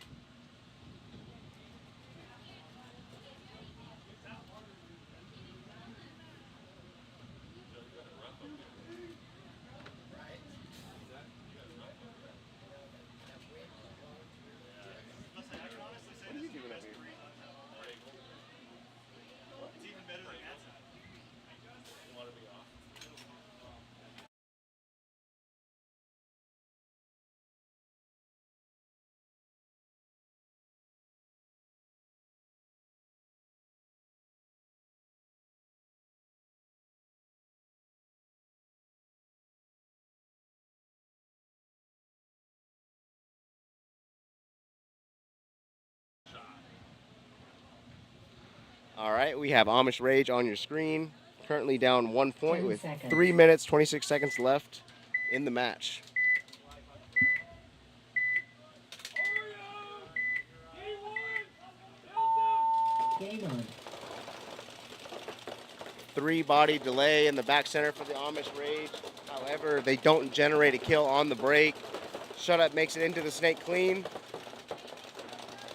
All right, we have Amish Rage on your screen. Currently down 1 point 10 with seconds. 3 minutes, 26 seconds left in the match. Game on. 3-body delay in the back center for the Amish Rage. However, they don't generate a kill on the break. Shut Up makes it into the snake clean.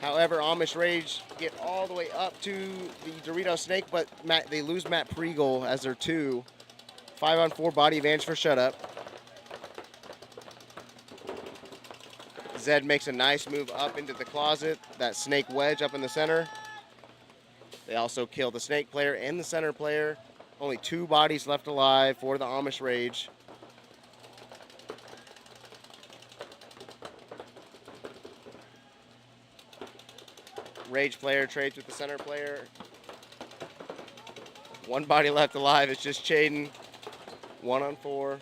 However, Amish Rage get all the way up to the Dorito snake, but they lose Matt Pregel as their 2. 5-on-4 body advantage for Shut Up. Zed makes a nice move up into the closet. That snake wedge up in the center. They also kill the snake player and the center player. Only 2 bodies left alive for the Amish Rage. Rage player trades with the center player. 1 body left alive. It's just Chaden. 1-on-4.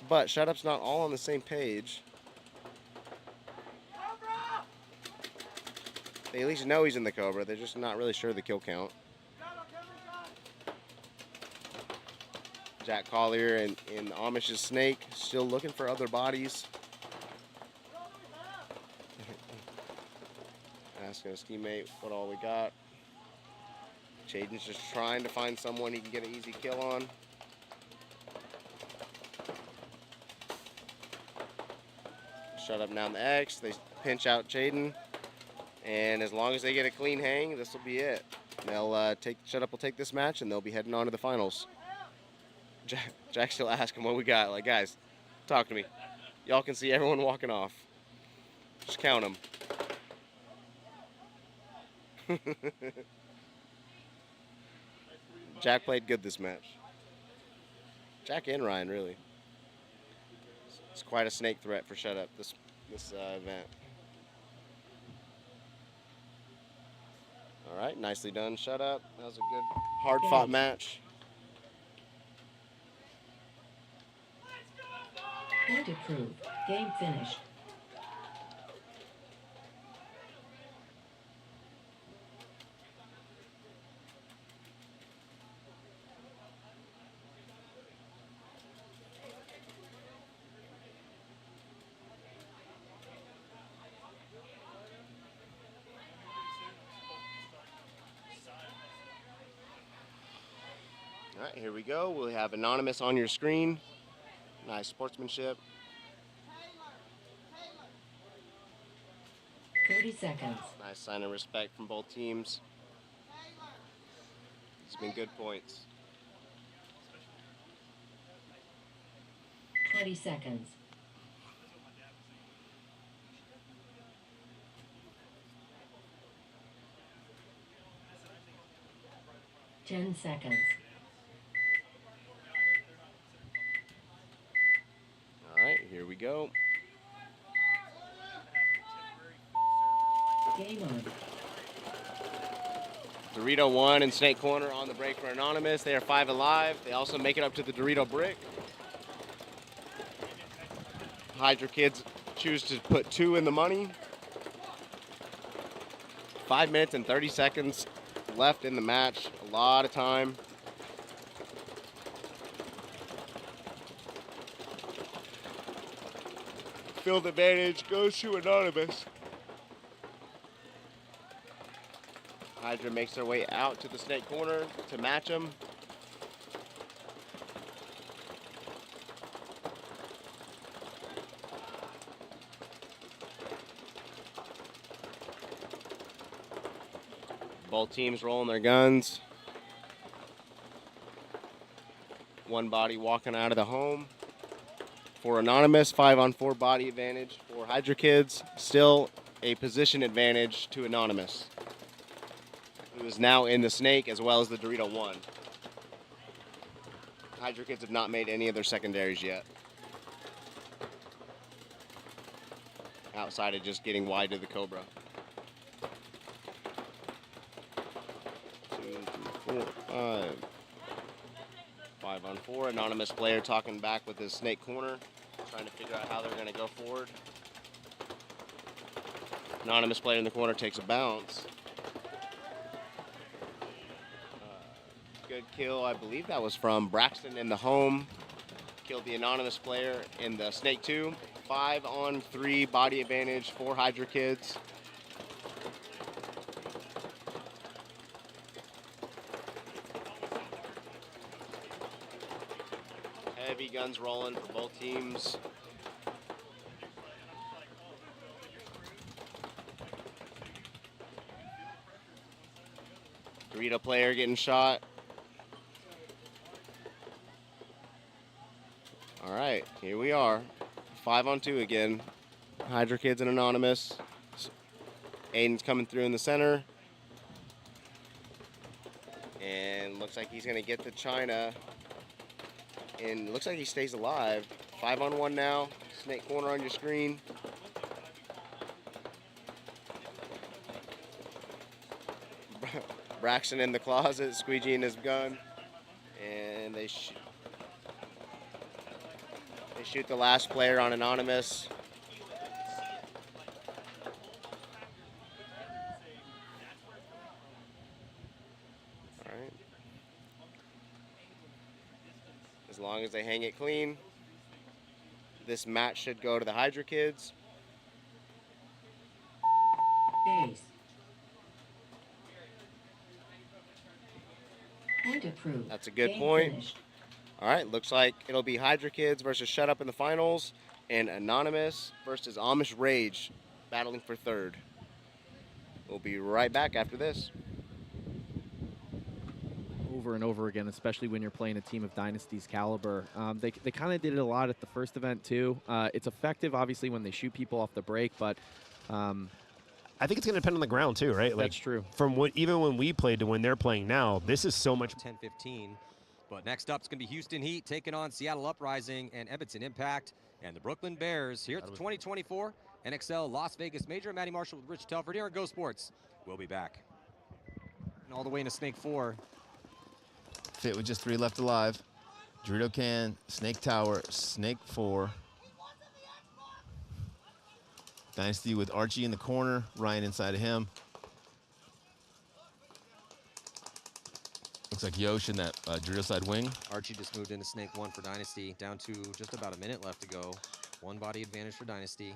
But Shut Up's not all on the same page. They at least know he's in the Cobra. They're just not really sure of the kill count. Jack Collier and Amish's snake still looking for other bodies. Asking his teammate what all we got. Chaden's just trying to find someone he can get an easy kill on. Shut Up down the X. They pinch out Chaden. And as long as they get a clean hang, this will be it. They'll Shut Up will take this match, and they'll be heading on to the finals. Jack's still asking what we got. Like, guys, talk to me. Y'all can see everyone walking off. Just count them. Jack played good this match. Jack and Ryan, really. It's quite a snake threat for Shut Up this event. All right, nicely done, Shut Up. That was a good, hard-fought match. Point approved. Game finished. All right, here we go. We'll have Anonymous on your screen. Nice sportsmanship. 30 seconds. Nice sign of respect from both teams. It's been good points. 20 seconds. Ten seconds. All right, here we go. Game on. Dorito 1 and Snake Corner on the break for Anonymous. They are 5 alive. They also make it up to the Dorito brick. Hydra kids choose to put 2 in the money. 5 minutes and 30 seconds left in the match. A lot of time. field advantage goes to Anonymous. Hydra makes their way out to the snake corner to match them. Both teams rolling their guns. One body walking out of the home. For Anonymous, 5-on-4 body advantage. For Hydra Kids, still a position advantage to Anonymous, who is now in the snake as well as the Dorito 1. Hydra Kids have not made any of their secondaries yet, outside of just getting wide to the Cobra. 2, 3, 4, 5. 5-on-4. Anonymous player talking back with his snake corner, trying to figure out how they're going to go forward. Anonymous player in the corner takes a bounce. Good kill. I believe that was from Braxton in the home. Killed the Anonymous player in the snake 2. 5-on-3 body advantage for Hydra Kids. Heavy guns rolling for both teams. Dorito player getting shot. All right, here we are. 5-on-2 again. Hydra Kids and Anonymous. Aiden's coming through in the center. And looks like he's gonna get to China. And looks like he stays alive. 5-on-1 now. Snake corner on your screen. Braxton in the closet, squeegeeing his gun. And they shoot the last player on Anonymous. All right. As long as they hang it clean, this match should go to the Hydra Kids. Base. Point approved. That's a good Game point. finished. All right, looks like it'll be Hydra Kids versus Shut Up in the finals, and Anonymous versus Amish Rage battling for third. We'll be right back after this. Over and over again, especially when you're playing a team of Dynasty's caliber. They kind of did it a lot at the first event too. It's effective, obviously, when they shoot people off the break, but I think it's going to depend on the ground too, right? That's true. From what even when we played to when they're playing now, this is so much. 10-15. But next up, it's going to be Houston Heat taking on Seattle Uprising and Edmonton Impact and the Brooklyn Bears here at the 2024 NXL Las Vegas Major. Matty Marshall with Rich Telford here on Go Sports. We'll be back. And all the way into Snake 4. Fit with just 3 left alive. Dorito Can, Snake Tower, Snake 4. Dynasty with Archie in the corner, Ryan inside of him. Looks like Yosh in that Dorito side wing. Archie just moved into Snake 1 for Dynasty, down to just about a minute left to go. 1 body advantage for Dynasty.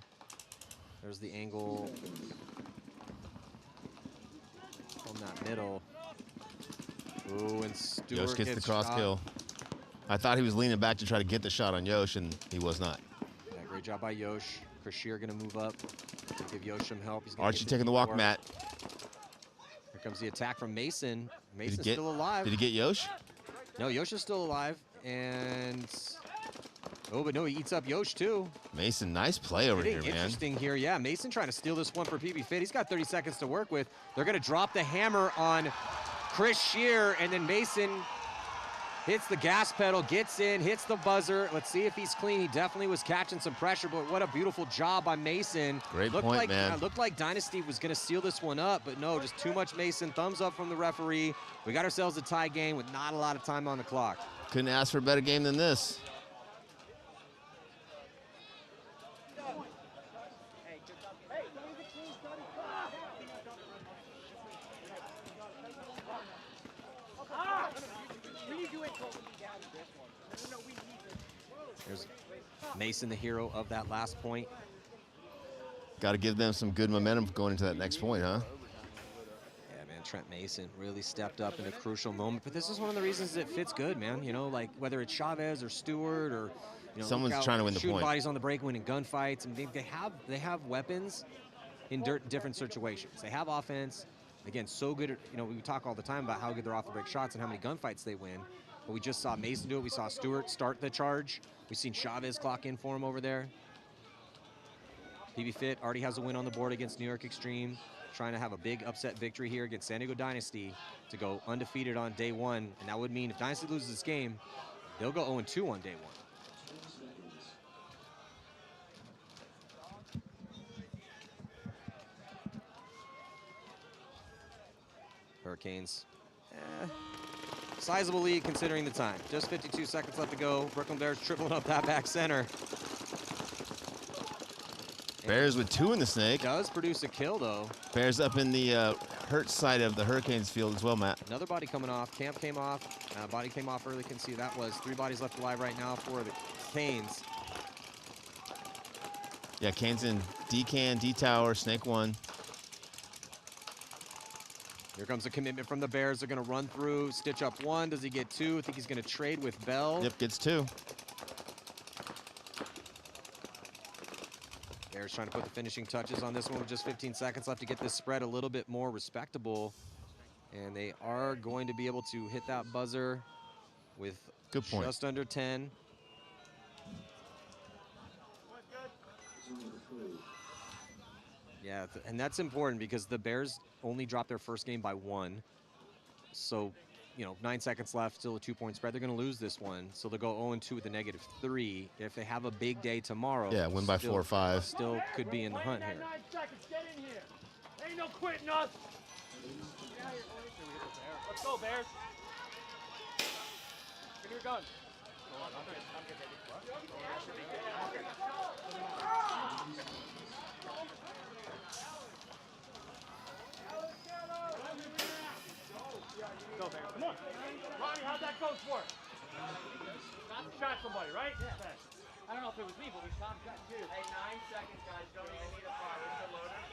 There's the angle from that middle. Ooh, and Stewart Yosh gets the cross shot. kill. I thought he was leaning back to try to get the shot on Yosh, and he was not. Yeah, great job by Yosh. Chris Shear gonna move up to give Yosh some help. He's gonna Archie get taking the walk, D4. Matt. Here comes the attack from Mason. Did Mason's he get, still alive. Did he get Yosh? No, Yosh is still alive. And oh, but no, he eats up Yosh too. Mason, nice play over here, man. Interesting here. Yeah, Mason trying to steal this one for PB Fit. He's got 30 seconds to work with. They're gonna drop the hammer on Chris Shear, and then Mason hits the gas pedal, gets in, hits the buzzer. Let's see if he's clean. He definitely was catching some pressure, but what a beautiful job by Mason. Great point, man. Looked like Dynasty was going to seal this one up, but no, just too much Mason. Thumbs up from the referee. We got ourselves a tie game with not a lot of time on the clock. Couldn't ask for a better game than this. There's Mason, the hero of that last point. Got to give them some good momentum going into that next point, huh? Yeah, man, Trent Mason really stepped up in a crucial moment. But this is one of the reasons it fits good, man. You know, like whether it's Chavez or Stewart or, you know, someone's trying to win the shooting point. bodies on the break, winning gunfights. I mean, they have weapons in different situations. They have offense. Again, so good at, you know, we talk all the time about how good their off-the-break shots and how many gunfights they win. But we just saw Mason do it. We saw Stewart start the charge. We've seen Chavez clock in for him over there. PB Fit already has a win on the board against New York Extreme, trying to have a big upset victory here against San Diego Dynasty to go undefeated on day one. And that would mean if Dynasty loses this game, they'll go 0-2 on day one. Hurricanes, sizable lead considering the time. Just 52 seconds left to go. Brooklyn Bears tripling up that back center. Bears with 2 in the snake. Does produce a kill, though. Bears up in the hurt side of the Hurricanes field as well, Matt. Another body coming off. Camp came off. Body came off early. Can see that was 3 bodies left alive right now for the Canes. Yeah, Canes in D-Can, D-Tower, Snake 1. Here comes a commitment from the Bears. They're going to run through, stitch up 1. Does he get 2? I think he's going to trade with Bell. Yep, gets 2. Bears trying to put the finishing touches on this one with just 15 seconds left to get this spread a little bit more respectable. And they are going to be able to hit that buzzer with good point. Just under 10. Yeah, and that's important because the Bears only dropped their first game by 1. So, you know, 9 seconds left, still a 2-point spread. They're going to lose this one. So they'll go 0-2 with a -3. If they have a big day tomorrow, yeah, win by 4 or 5. Still could be in the hunt here. 9 seconds, get in here. Ain't no quitting us. Let's go, Bears. Give me your gun. Go, Bears. Come on. Ronnie, how'd that go for? Shot somebody, right? Yeah. I don't know if it was me, but we shot too. Hey, 9 seconds, guys. Don't even need a fire. We're still loading.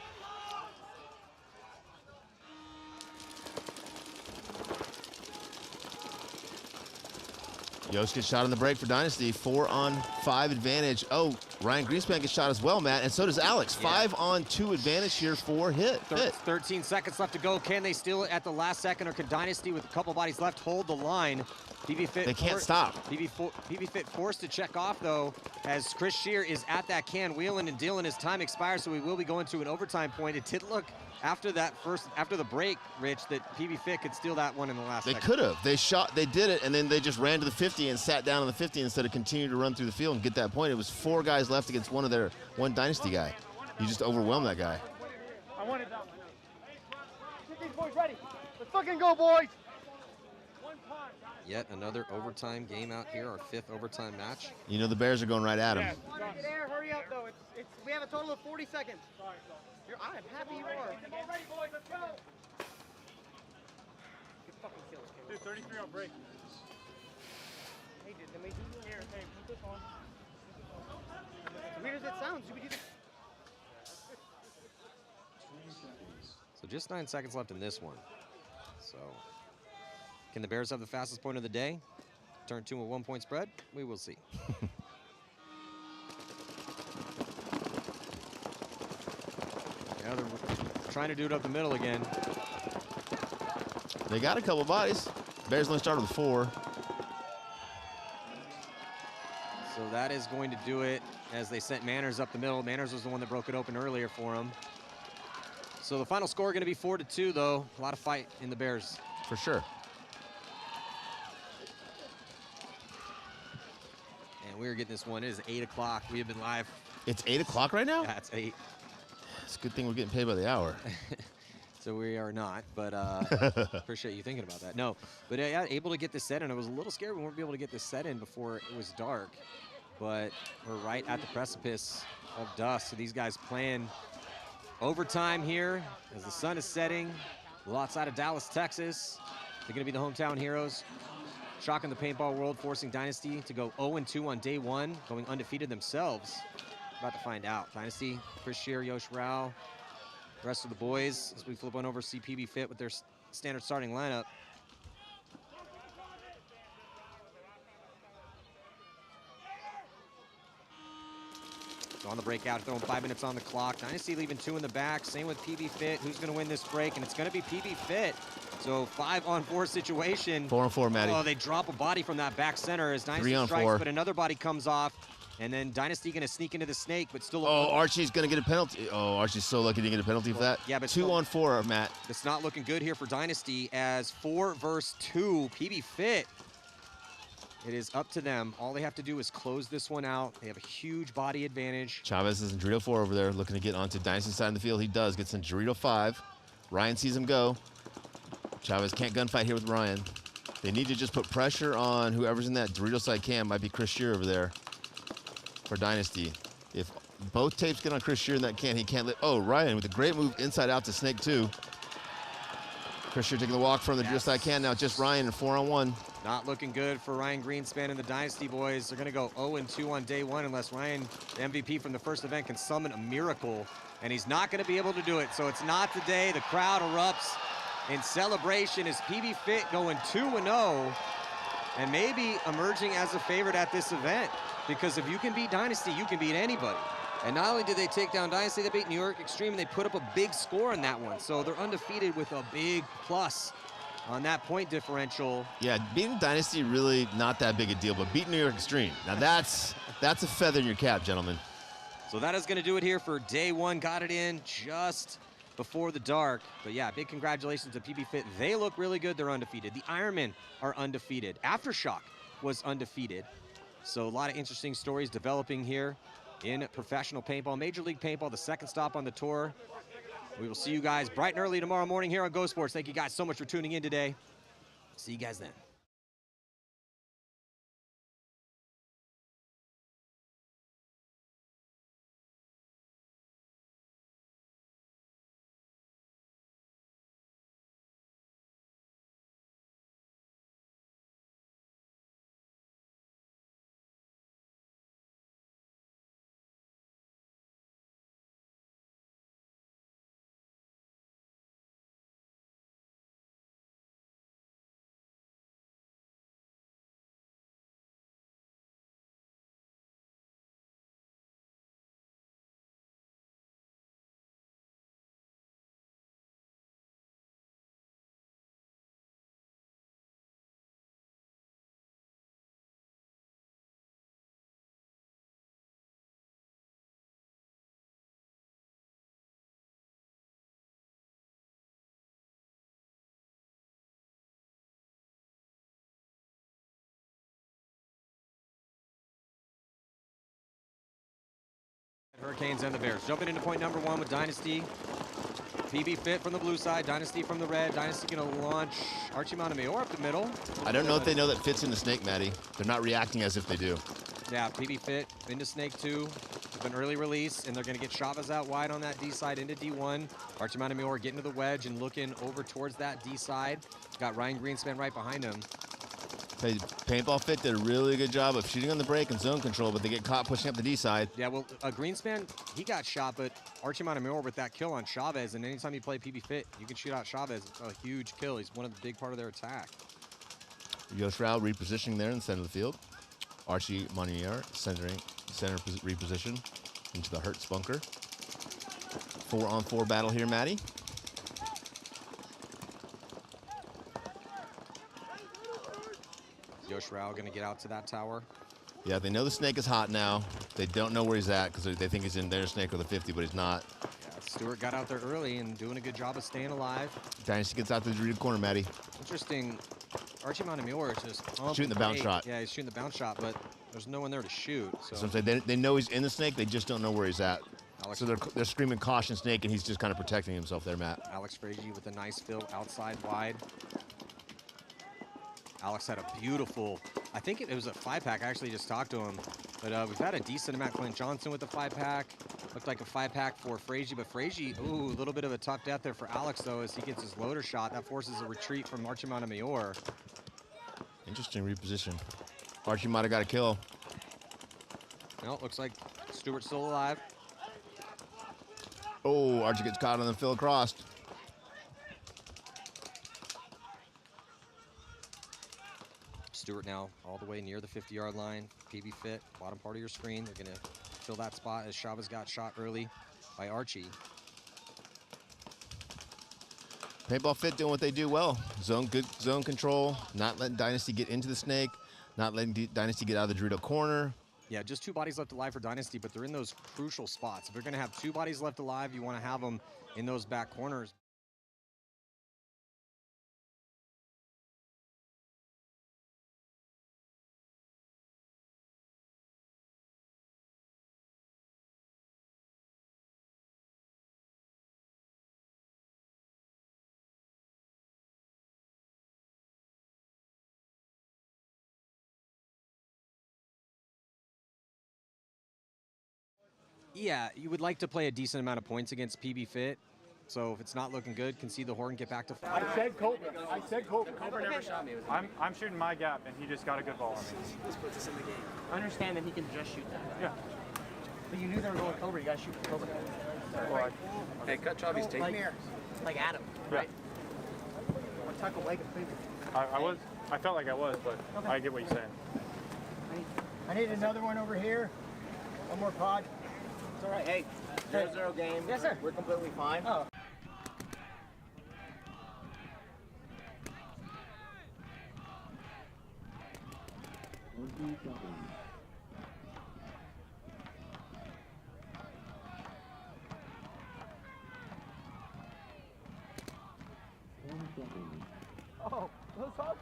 Yost gets shot on the break for Dynasty. 4-on-5 advantage. Oh, Ryan Greenspan gets shot as well, Matt, and so does Alex. Yeah. 5-on-2 advantage here for Hit. 13 seconds left to go. Can they steal it at the last second, or can Dynasty, with a couple bodies left, hold the line? PB Fit. They can't stop. PB Fit forced to check off, though, as Chris Shear is at that can, wheeling and dealing. His time expires, so we will be going to an overtime point. It did look after the break, Rich, that PB Fit could steal that one in the last second. They could have. They did it, and then they just ran to the 50 and sat down on the 50 instead of continuing to run through the field and get that point. It was 4 guys left against one Dynasty guy. You just overwhelmed that guy. I wanted that one. Get these boys ready. Let's fucking go, boys. Yet another overtime game out here, our 5th overtime match. You know the Bears are going right at him. Get there, hurry up, though. We have a total of 40 seconds. Sorry. I'm happy you are. Get ready, boys. Let's go. Good fucking kills, kid. Dude, 33 on break. Hey, dude, let me do here. Hey, put this on. As weird as it sounds, should we do this? So just 9 seconds left in this one. So can the Bears have the fastest point of the day? Turn 2 a 1-point spread? We will see. Yeah, they're trying to do it up the middle again. They got a couple bodies. Bears only started with 4. So that is going to do it as they sent Manners up the middle. Manners was the one that broke it open earlier for him. So the final score going to be 4-2, though. A lot of fight in the Bears. For sure. And we're getting this one. It is 8 o'clock. We have been live. It's 8 o'clock right now? Yeah, it's 8. It's a good thing we're getting paid by the hour. So we are not, but appreciate you thinking about that. No, but yeah, able to get this set in. I was a little scared we weren't able to get this set in before it was dark, but we're right at the precipice of dusk. So these guys playing overtime here as the sun is setting. A little outside of Dallas, Texas. They're going to be the hometown heroes. Shocking the paintball world, forcing Dynasty to go 0-2 on day one, going undefeated themselves. About to find out. Dynasty, Chris Shear, Yosh Rao, the rest of the boys, as we flip on over, see PB Fit with their standard starting lineup. So on the breakout, throwing 5 minutes on the clock. Dynasty leaving 2 in the back. Same with PB Fit. Who's going to win this break? And it's going to be PB Fit. So 5-on-4 situation. 4-on-4, Matty. Oh, they drop a body from that back center as Dynasty 3-on-4. strikes, but another body comes off. And then Dynasty going to sneak into the snake, but still. Oh, Archie's going to get a penalty. Oh, Archie's so lucky to get a penalty for that. Yeah, but 2-on-4, Matt. It's not looking good here for Dynasty as 4 versus 2. PB Fit. It is up to them. All they have to do is close this one out. They have a huge body advantage. Chavez is in Dorito 4 over there, looking to get onto Dynasty's side of the field. He does. Gets in Dorito 5. Ryan sees him go. Chavez can't gunfight here with Ryan. They need to just put pressure on whoever's in that Dorito side cam. Might be Chris Shear over there for Dynasty. If both tapes get on Chris Shear in that can, he can't let. Oh, Ryan with a great move inside out to Snake 2. Chris Shear taking the walk from the Dorito side can. Now just Ryan in 4-on-1. Not looking good for Ryan Greenspan and the Dynasty boys. They're going to go 0-2 on day 1 unless Ryan, the MVP from the first event, can summon a miracle. And he's not going to be able to do it. So it's not today. The crowd erupts in celebration as PB Fit going 2-0 and maybe emerging as a favorite at this event. Because if you can beat Dynasty, you can beat anybody. And not only did they take down Dynasty, they beat New York Extreme, and they put up a big score in that one. So they're undefeated with a big plus on that point differential. Yeah, beating Dynasty really not that big a deal, but beating New York Extreme, now that's a feather in your cap, gentlemen. So that is going to do it here for day 1. Got it in just before the dark. But yeah, big congratulations to PB Fit. They look really good. They're undefeated. The Ironmen are undefeated. Aftershock was undefeated. So a lot of interesting stories developing here in professional paintball. Major League Paintball, the second stop on the tour. We will see you guys bright and early tomorrow morning here on Go Sports. Thank you guys so much for tuning in today. See you guys then. Hurricanes and the Bears. Jumping into point number 1 with Dynasty. PB Fit from the blue side, Dynasty from the red. Dynasty going to launch Archie Montemayor up the middle. I don't know if they know that Fit's in the Snake, Matty. They're not reacting as if they do. Yeah, PB Fit into Snake 2 with an early release, and they're going to get Chavez out wide on that D side into D1. Archie Montemayor getting to the wedge and looking over towards that D side. Got Ryan Greenspan right behind him. Hey, Paintball Fit did a really good job of shooting on the break and zone control, but they get caught pushing up the D side. Yeah, well, Greenspan, he got shot, but Archie Montemayor with that kill on Chavez, and anytime you play PB Fit, you can shoot out Chavez. It's a huge kill. He's one of the big part of their attack. Yosh Rao repositioning there in the center of the field. Archie Montemayor center reposition into the Hertz bunker. 4-on-4 battle here, Matty. Yosh Rao going to get out to that tower. Yeah, they know the Snake is hot now. They don't know where he's at because they think he's in their Snake or the 50, but he's not. Yeah, Stewart got out there early and doing a good job of staying alive. Dynasty gets out to the Dorito corner, Matty. Interesting. Archie Montemayor is just shooting the bounce shot. Yeah, he's shooting the bounce shot, but there's no one there to shoot. So I'm saying they know he's in the Snake, they just don't know where he's at. So they're screaming caution Snake, and he's just kind of protecting himself there, Matt. Alex Frazier with a nice fill outside wide. Alex had a beautiful, I think it was a 5-pack. I actually just talked to him. But we've had a decent amount. Clint Johnson with the 5-pack. Looked like a 5-pack for Frazier, but Frazier, ooh, a little bit of a tough death there for Alex, though, as he gets his loader shot. That forces a retreat from Archie Montemayor. Interesting reposition. Archie might have got a kill. No, it looks like Stewart's still alive. Oh, Archie gets caught on the fill across. Stewart now all the way near the 50-yard line. PB Fit, bottom part of your screen. They're going to fill that spot as Chavez got shot early by Archie. Paintball Fit doing what they do well. Good zone control, not letting Dynasty get into the snake, not letting Dynasty get out of the Dorito corner. Yeah, just 2 bodies left alive for Dynasty, but they're in those crucial spots. If they're going to have 2 bodies left alive, you want to have them in those back corners. Yeah, you would like to play a decent amount of points against PB Fit. So if it's not looking good, concede the horn, get back to. I said Cobra. Cobra never shot me. I'm shooting my gap, and he just got a good ball on me. This puts us in the game. I understand that he can just shoot that. Yeah. But you knew they were going Cobra. You got to shoot for Cobra. Well, hey, cut Chavi's tape. Like Adam, right? Or tackle leg and finger. I felt like I was, but okay. I get what you're saying. I need another one over here. One more pod. It's all right. Hey, 0-0 game. Yes, sir. We're completely fine. Oh. Oh, what's up?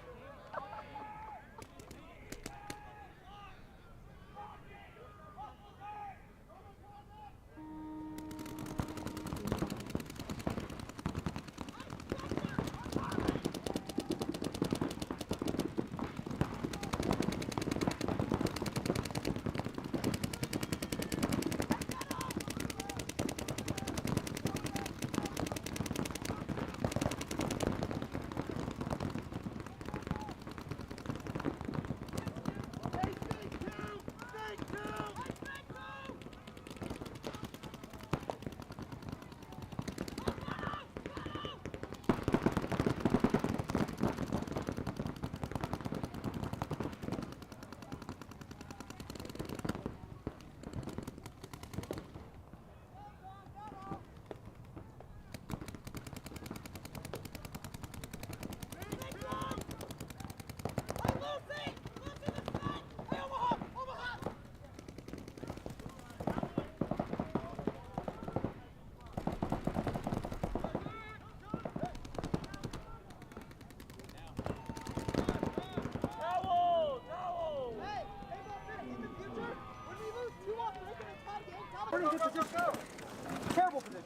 Terrible position.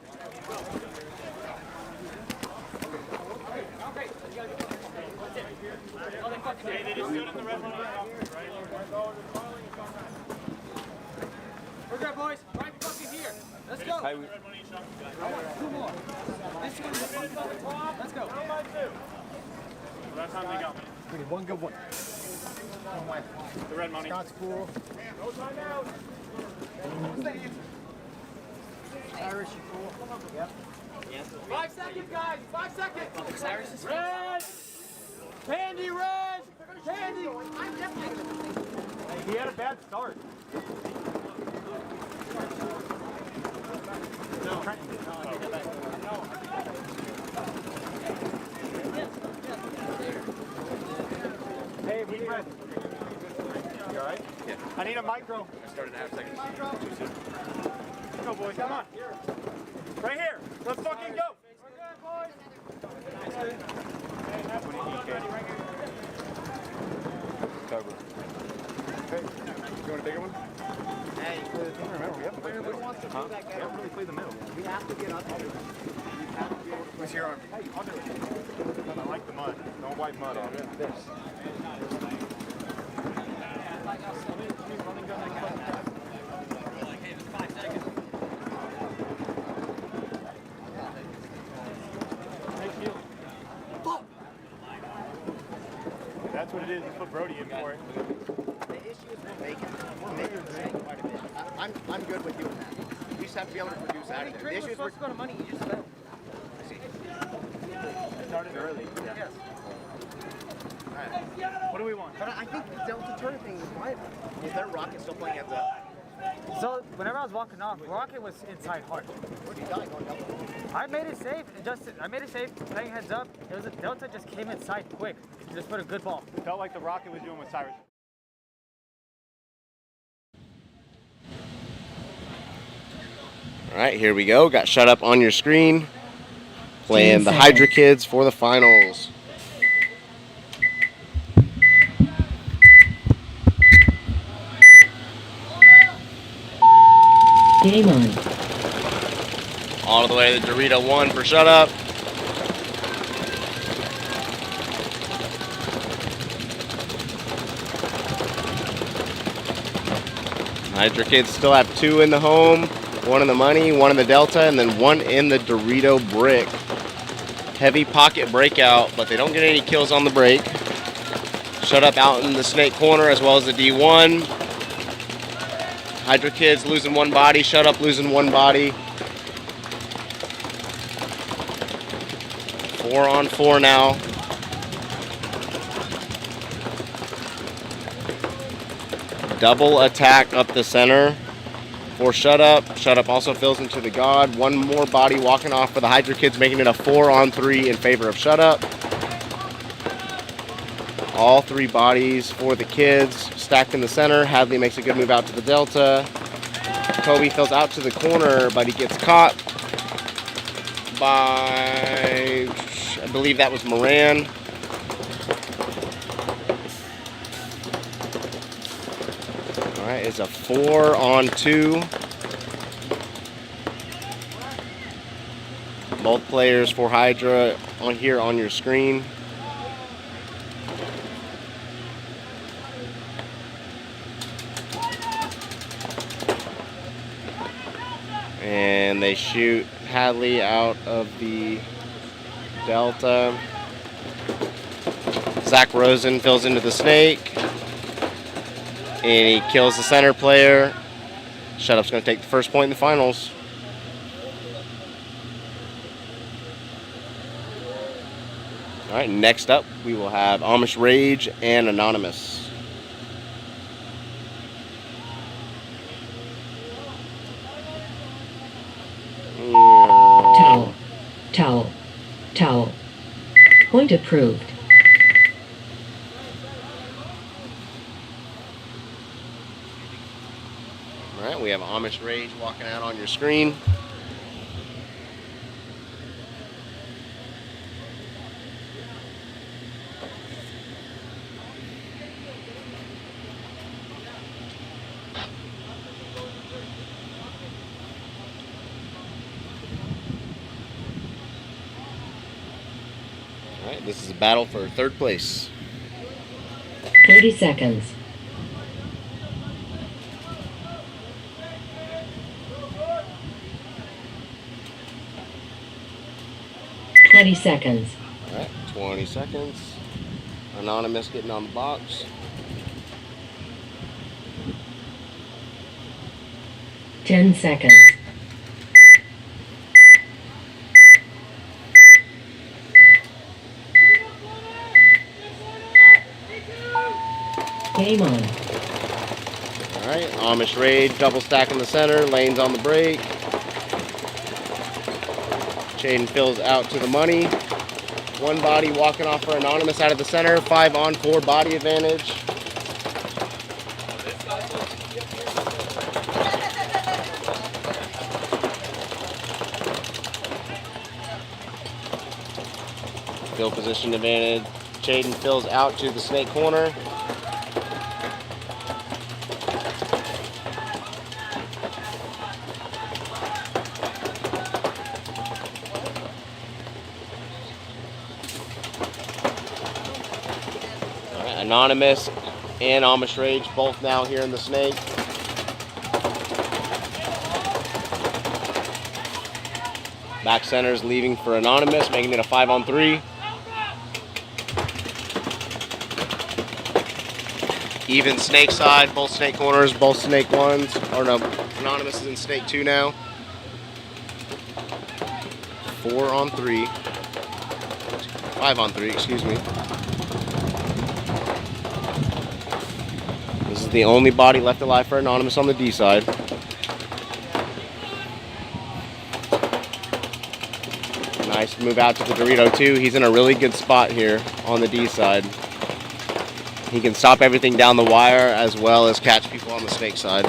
Hey, they just stood in the red line, right? We're good, boys. Right fucking here. Let's go. I want 2 more. This one is on the top. Let's go. That time they got me. Pretty one good one. The red money. Scott's cool. No timeout. Irish, you cool? Yep. 5 seconds, guys. 5 seconds. Cyrus is Red! Candy, red! Candy! I'm definitely. He had a bad start. No. Trenton did. Hey, we need red. You all right? Yeah. I need a micro. I started a half second. Too soon. Let's go, boys. Come on. Right here. Let's fucking go. We're good, boys. Cover. Hey, you want a bigger one? Hey, Remember, we haven't really played the middle. we have to get up here. Who's your arm? Hey, I'll do it. I like the mud. Don't wipe mud off. This. That's what it is. That's what Brody in for. The issue is we're making mistake quite a bit. I'm good with doing that. You just have to be able to produce out of there. The issue is we're supposed to go to money. You just failed. It started early. Yeah. Yes. all right. What do we want? But I think the Delta turn thing is my fault. Is that Rocket still playing heads up? So whenever I was walking off, Rocket was inside hard. Where'd you die going Delta? I made it safe. I made it safe playing heads up. It was a Delta just came inside quick. Just put a good ball. Felt like the Rocket was doing what Cyrus. All right, here we go. Got shut up on your screen. Playing 10 the seconds. Hydra Kids for the finals. Game on. All the way to Dorito 1 for shut up. Hydra Kids still have 2 in the home, 1 in the money, 1 in the Delta, and then 1 in the Dorito brick. Heavy pocket breakout, but they don't get any kills on the break. Shut up out in the snake corner as well as the D1. Hydra Kids losing 1 body, shut up losing 1 body. 4 on 4 now. Double attack up the center for shut up. Shut up also fills into the God. 1 more body walking off for the Hydra Kids, making it a 4 on 3 in favor of shut up. All 3 bodies for the Kids stacked in the center. Hadley makes a good move out to the Delta. Kobe fills out to the corner, but he gets caught by, I believe that was Moran. All right, it's a 4 on 2. Both players for Hydra on here on your screen. And they shoot Hadley out of the Delta. Zach Rosen fills into the snake. And he kills the center player. Shut up's going to take the first point in the finals. All right, next up we will have Amish Rage and Anonymous. Towel. Towel. Towel. Point approved. All right, we have Amish Rage walking out on your screen. All right, this is a battle for 3rd place. 30 seconds. Twenty seconds. All right, 20 seconds. Anonymous getting on the box. 10 seconds. Game on. All right, Amish Rage double stack in the center, lanes on the break. Chain fills out to the money. 1 body walking off for Anonymous out of the center. 5 on 4 body advantage. Field position advantage. Chaden fills out to the snake corner. Anonymous and Amish Rage both now here in the snake. Back center's leaving for Anonymous, making it a 5 on 3. Even snake side, both snake corners, both snake ones. Or no, Anonymous is in snake 2 now. 4 on 3. 5 on 3, excuse me. This is the only body left alive for Anonymous on the D side. Nice move out to the Dorito 2. He's in a really good spot here on the D side. He can stop everything down the wire as well as catch people on the snake side.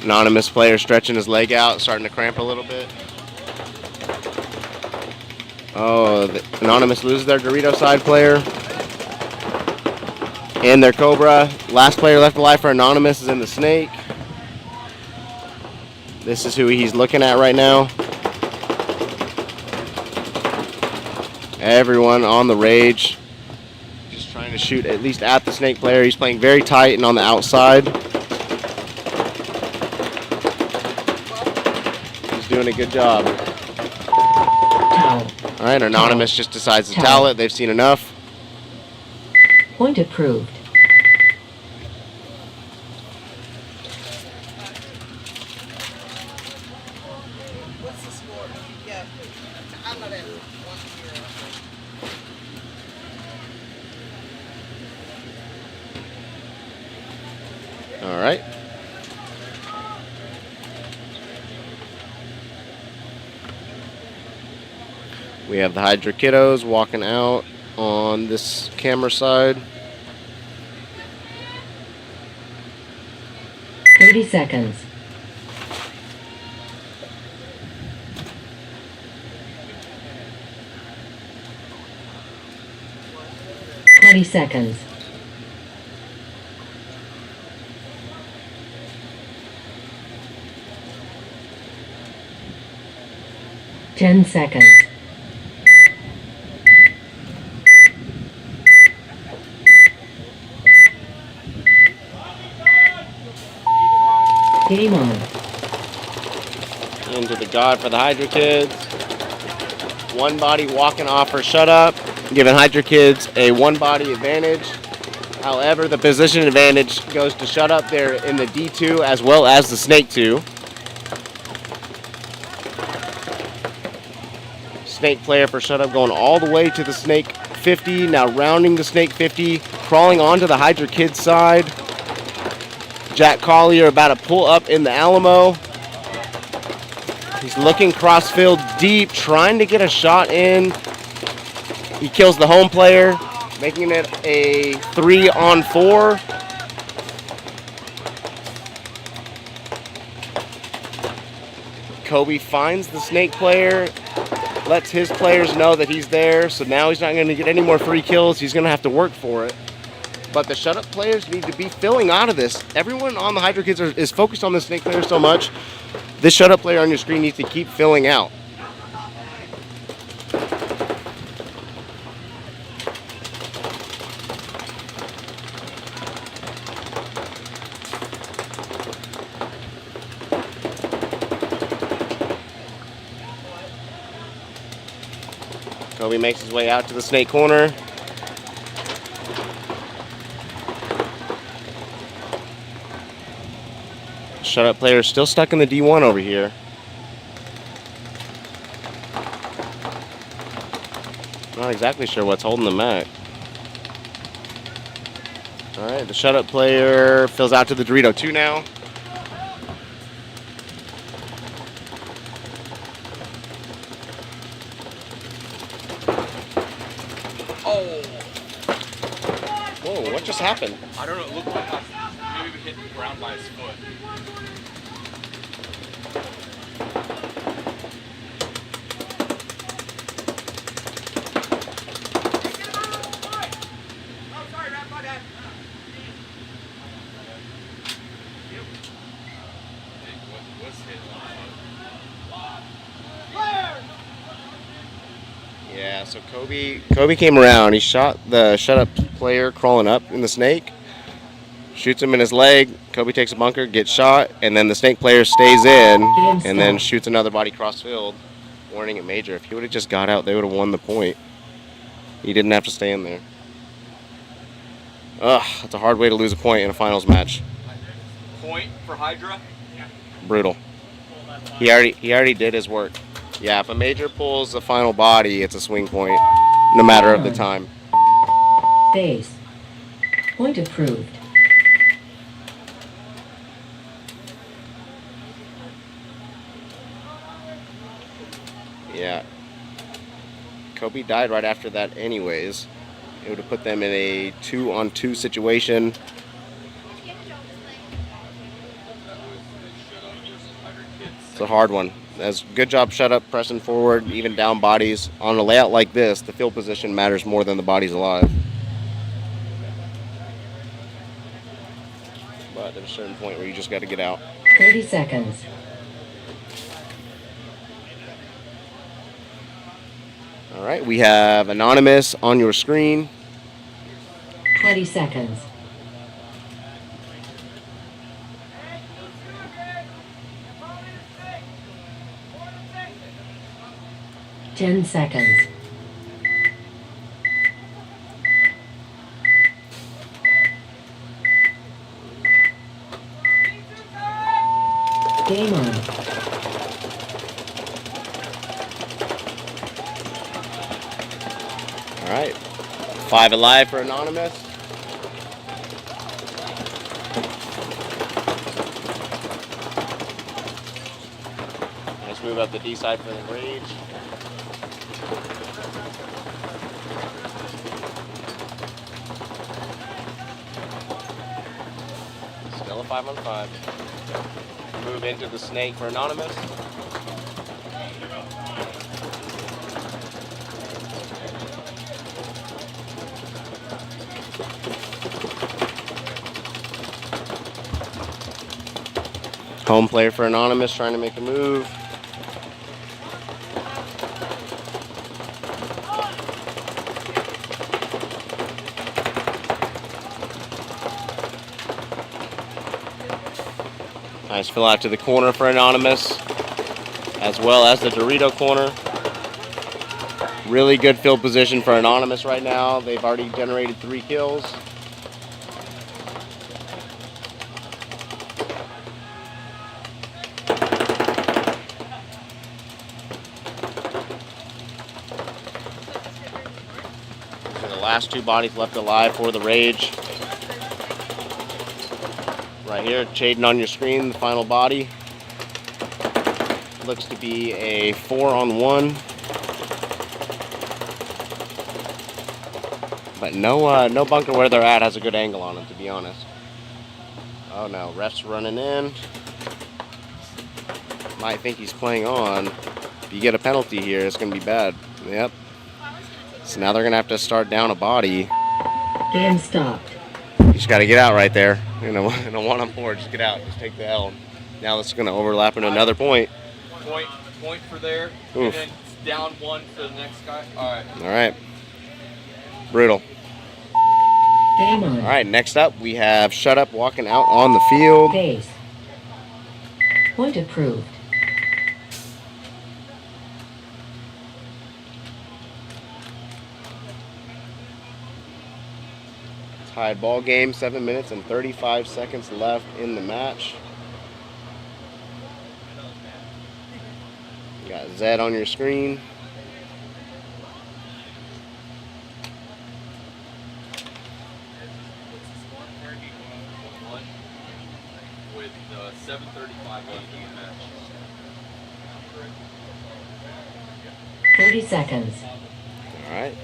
Anonymous player stretching his leg out, starting to cramp a little bit. Oh, Anonymous loses their Dorito side player. And their Cobra. Last player left alive for Anonymous is in the snake. This is who he's looking at right now. Everyone on the rage. Just trying to shoot at least at the snake player. He's playing very tight and on the outside. He's doing a good job. All right, Anonymous just decides to towel it. They've seen enough. Point approved. What's the score? Yeah. I'm not at 1-0. All right. We have the Hydra kiddos walking out on this camera side. 30 seconds. Seconds. 10 seconds. Game on. Into the God for the Hydra kids. One body walking off for shut up, giving Hydra kids a one body advantage. However, the position advantage goes to shut up there in the D2 as well as the snake 2. Snake player for shut up going all the way to the snake 50, now rounding the snake 50, crawling onto the Hydra kids side. Jack Collier about to pull up in the Alamo. He's looking crossfield deep, trying to get a shot in. He kills the home player, making it a 3-on-4. Kobe finds the snake player, lets his players know that he's there, so now he's not going to get any more free kills. He's going to have to work for it. But the shut-up players need to be filling out of this. Everyone on the Hydra kids is focused on the snake player so much. This shut-up player on your screen needs to keep filling out. Kobe makes his way out to the snake corner. Shut-up player still stuck in the D1 over here. Not exactly sure what's holding them back. All right, the shut-up player fills out to the Dorito 2 now. Oh! Whoa, what just happened? I don't know, it looked like maybe we hit the ground by his foot. Yeah, so Kobe came around. He shot the shut-up player crawling up in the snake, shoots him in his leg. Kobe takes a bunker, gets shot, and then the snake player stays in and then shoots another body cross field. warning at Major. If he would have just got out, they would have won the point. He didn't have to stay in there. Ugh, that's a hard way to lose a point in a finals match. Point for Hydra. Brutal. He already did his work. Yeah, if a Major pulls the final body, it's a swing point, no matter of the time. Base. Point approved. Yeah. Kobe died right after that anyways. It would have put them in a 2-on-2 situation. It's a hard one. As good job shut up, pressing forward, even down bodies. On a layout like this, the field position matters more than the bodies alive. But there's a certain point where you just got to get out. 30 seconds. All right, we have Anonymous on your screen. 20 seconds. Ten seconds. Game on. All right, 5 alive for Anonymous. Let's move up the D side for the Rage. Still a 5-on-5. Move into the Snake for Anonymous. Home player for Anonymous trying to make a move. Nice fill out to the corner for Anonymous, as well as the Dorito corner. Really good field position for Anonymous right now. They've already generated 3 kills. Last 2 bodies left alive for the Rage. Right here, shading on your screen, the final body. Looks to be a 4-on-1. But no bunker where they're at has a good angle on them, to be honest. Oh no, ref's running in. Might think he's playing on. If you get a penalty here, it's going to be bad. Yep. So now they're going to have to start down a body. Game stopped. You just got to get out right there. In a 1-on-4, just get out. Just take the L. Now it's going to overlap into another point. Point for there. Oof. And then it's down 1 for the next guy. All right. All right. Brutal. Game on. All right, next up we have Shut Up walking out on the field. Base. Point approved. Tied ball game, 7 minutes and 35 seconds left in the match. You got Zed on your screen. With 7:35 left in the match. 30 seconds. All right.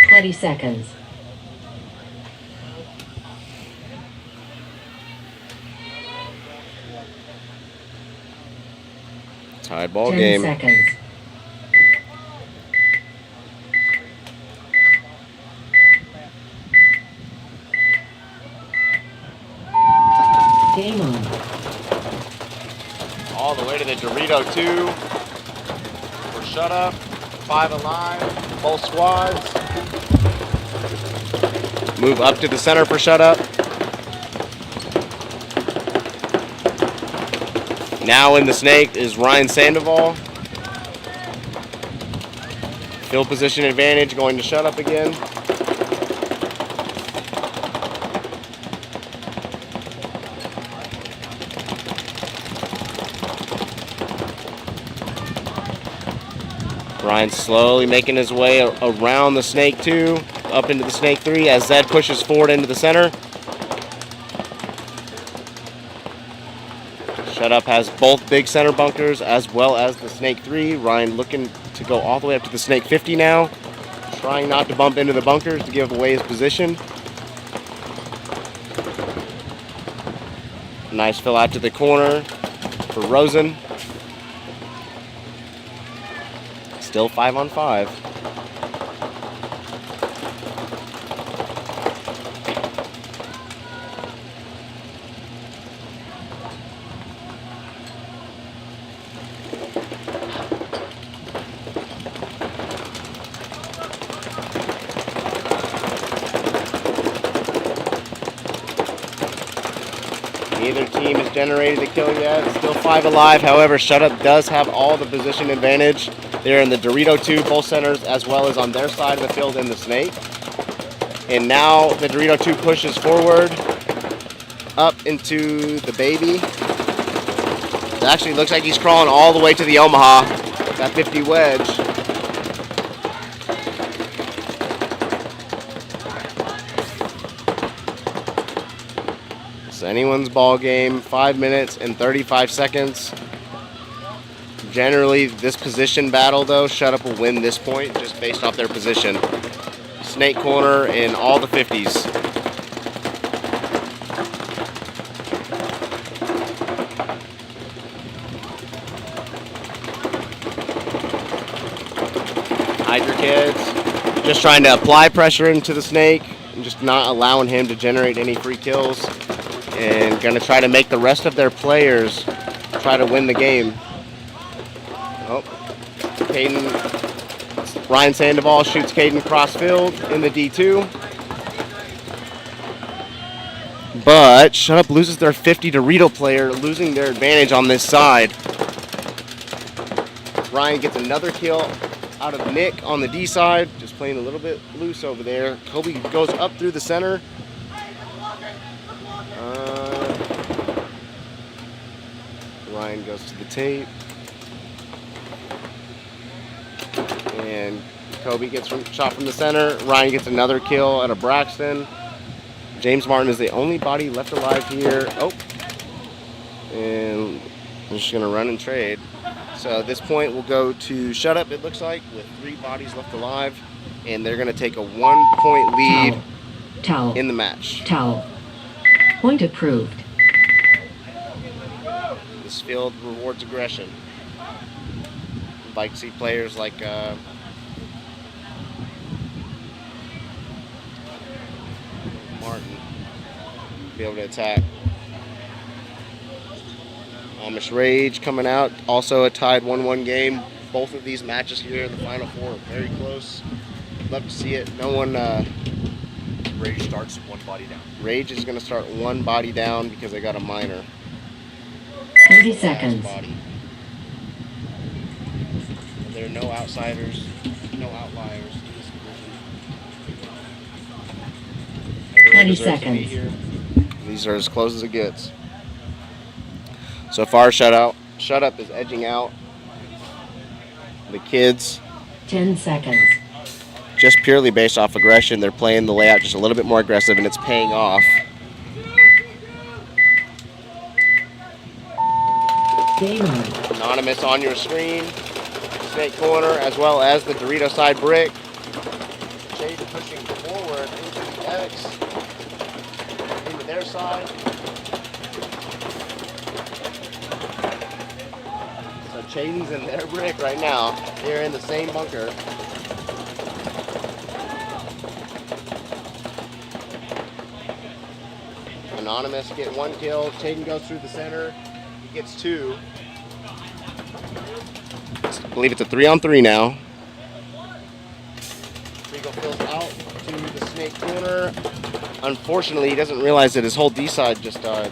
20 seconds. Tied ball 10 game. seconds. Game on. All the way to the Dorito 2 for Shut Up. 5 alive, both squads. Move up to the center for Shut Up. Now in the snake is Ryan Sandoval. Field position advantage, going to shut up again. Ryan slowly making his way around the snake 2, up into the snake 3 as Zed pushes forward into the center. Shut Up has both big center bunkers as well as the snake 3. Ryan looking to go all the way up to the snake 50 now, trying not to bump into the bunkers to give away his position. Nice fill out to the corner for Rosen. Still 5-on-5. Neither team has generated a kill yet. It's still 5 alive. However, Shut Up does have all the position advantage. They're in the Dorito 2, both centers, as well as on their side of the field in the snake. And now the Dorito 2 pushes forward, up into the baby. It actually looks like he's crawling all the way to the Omaha. That 50 wedge. It's anyone's ball game, 5 minutes and 35 seconds. Generally, this position battle, though, Shut Up will win this point just based off their position. Snake corner in all the 50s. Hydra kids just trying to apply pressure into the snake and just not allowing him to generate any free kills, and going to try to make the rest of their players try to win the game. Oh, Ryan Sandoval shoots Caden cross-field in the D2. But Shut Up loses their 50 Dorito player, losing their advantage on this side. Ryan gets another kill out of Nick on the D side, just playing a little bit loose over there. Kobe goes up through the center. Ryan goes to the tape. And Kobe gets shot from the center. Ryan gets another kill out of Braxton. James Martin is the only body left alive here. Oh. And they're just going to run and trade. So at this point, we'll go to Shut Up, it looks like, with 3 bodies left alive. And they're going to take a 1-point lead in the match. Towel. Point approved. This field rewards aggression. I'd like to see players like Martin be able to attack. Amish Rage coming out, also a tied 1-1 game. Both of these matches here in the Final Four are very close. Love to see it. No one. Rage starts 1 body down. Rage is going to start 1 body down because they got a minor. 30 seconds. And there are no outsiders, no outliers in this division. 20 seconds. These are as close as it gets. So far, Shut Up is edging out the kids. 10 seconds. Just purely based off aggression. They're playing the layout just a little bit more aggressive, and it's paying off. Game on. Anonymous on your screen. Snake corner, as well as the Dorito side brick. Shade pushing forward into the X, into their side. So Chaden's in their brick right now. They're in the same bunker. Anonymous get 1 kill. Chaden goes through the center. He gets 2. I believe it's a 3-on-3 now. Regal fills out to the snake corner. Unfortunately, he doesn't realize that his whole D side just died.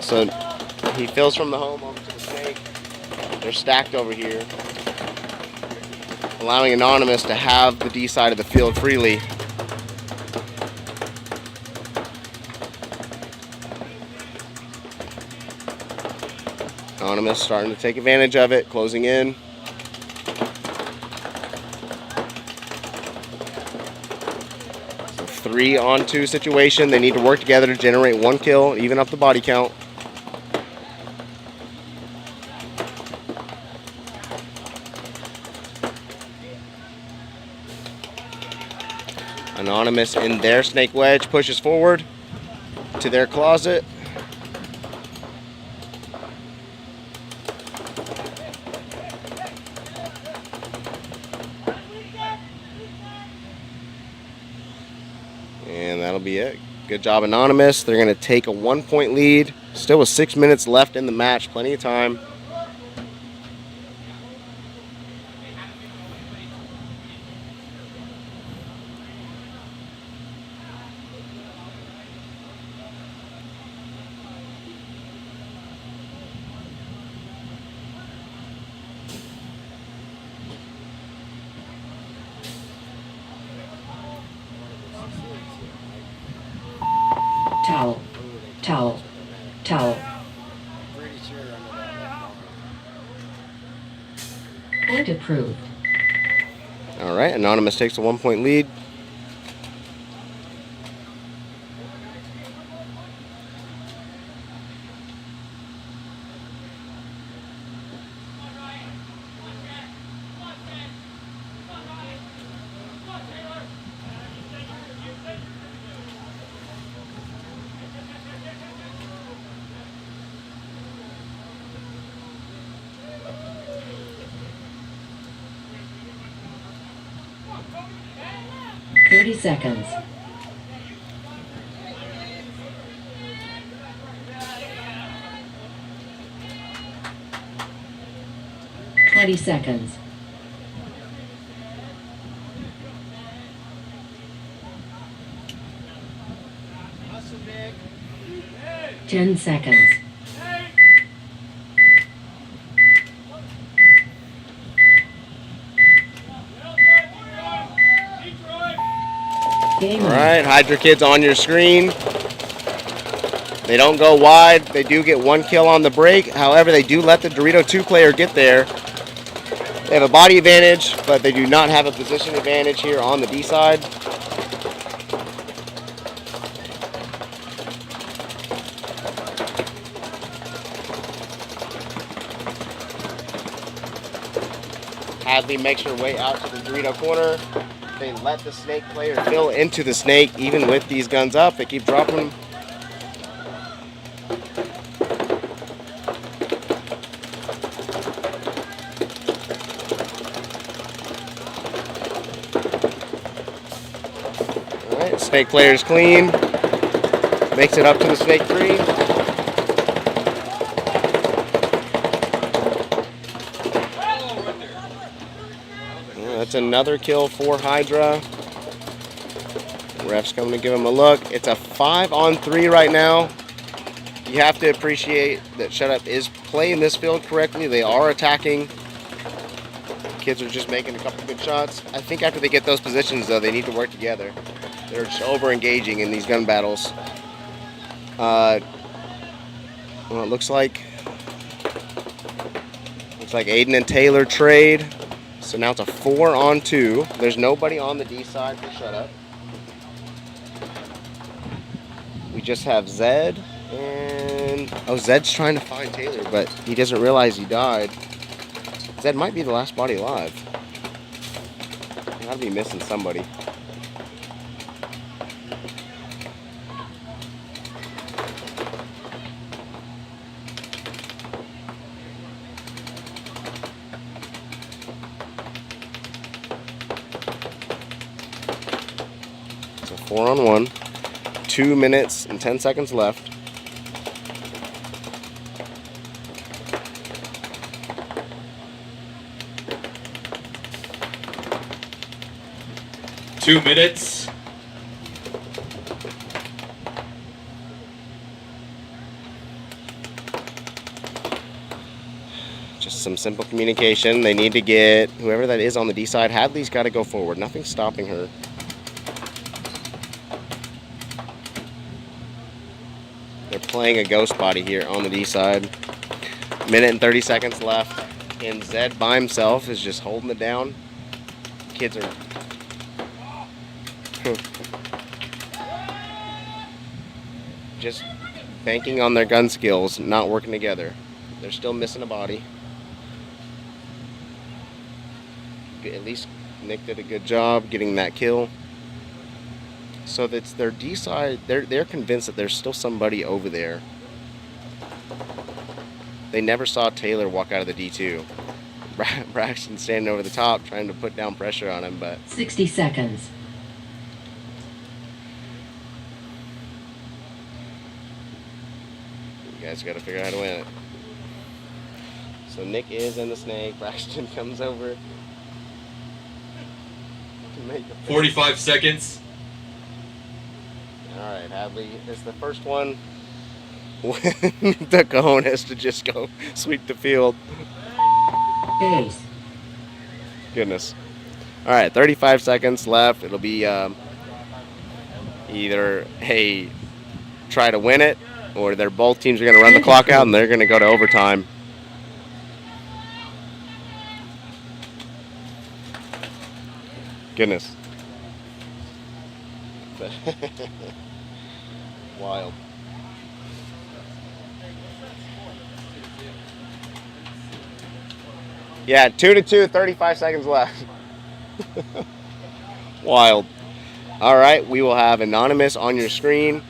So he fills from the home over to the snake. They're stacked over here, allowing Anonymous to have the D side of the field freely. Anonymous starting to take advantage of it, closing in. So 3-on-2 situation. They need to work together to generate 1 kill, even up the body count. Anonymous in their snake wedge pushes forward to their closet. And that'll be it. Good job, Anonymous. They're going to take a 1-point lead. Still with 6 minutes left in the match. Plenty of time. Towel. Towel. Towel. Point approved. All right, Anonymous takes a 1-point lead. Seconds. 20 seconds. 10 seconds. All right, Hydra Kids on your screen. They don't go wide. They do get 1 kill on the break. However, they do let the Dorito 2 player get there. They have a body advantage, but they do not have a position advantage here on the D side. Hadley makes her way out to the Dorito corner. They let the snake player fill into the snake, even with these guns up. They keep dropping them. All right, snake player's clean. Makes it up to the snake 3. That's another kill for Hydra. Ref's coming to give him a look. It's a 5-on-3 right now. You have to appreciate that Shut Up is playing this field correctly. They are attacking. Kids are just making a couple good shots. I think after they get those positions, though, they need to work together. They're just over-engaging in these gun battles. Well, it looks like Aiden and Taylor trade. So now it's a 4-on-2. There's nobody on the D side for Shut Up. We just have Zed and... Oh, Zed's trying to find Taylor, but he doesn't realize he died. Zed might be the last body alive. Gotta be missing somebody. So 4-on-1. 2 minutes and 10 seconds left. Two minutes. some simple communication. They need to get whoever that is on the D side. Hadley's got to go forward. Nothing's stopping her. They're playing a ghost body here on the D side. Minute and 30 seconds left. And Zed by himself is just holding it down. Kids are... just banking on their gun skills, not working together. They're still missing a body. At least Nick did a good job getting that kill. So that's their D side. They're convinced that there's still somebody over there. They never saw Taylor walk out of the D2. Braxton standing over the top trying to put down pressure on him, but 60 seconds. you guys got to figure out how to win it. So Nick is in the snake. Braxton comes over to make a 45 seconds. All right, Hadley is the first one. The cojones to just go sweep the field. Ace. Goodness. All right, 35 seconds left. It'll be either hey, try to win it, or they're both teams are going to run the clock out and they're going to go to overtime. Goodness. Wild. Yeah, 2-2, 35 seconds left. Wild. All right, we will have Anonymous on your screen.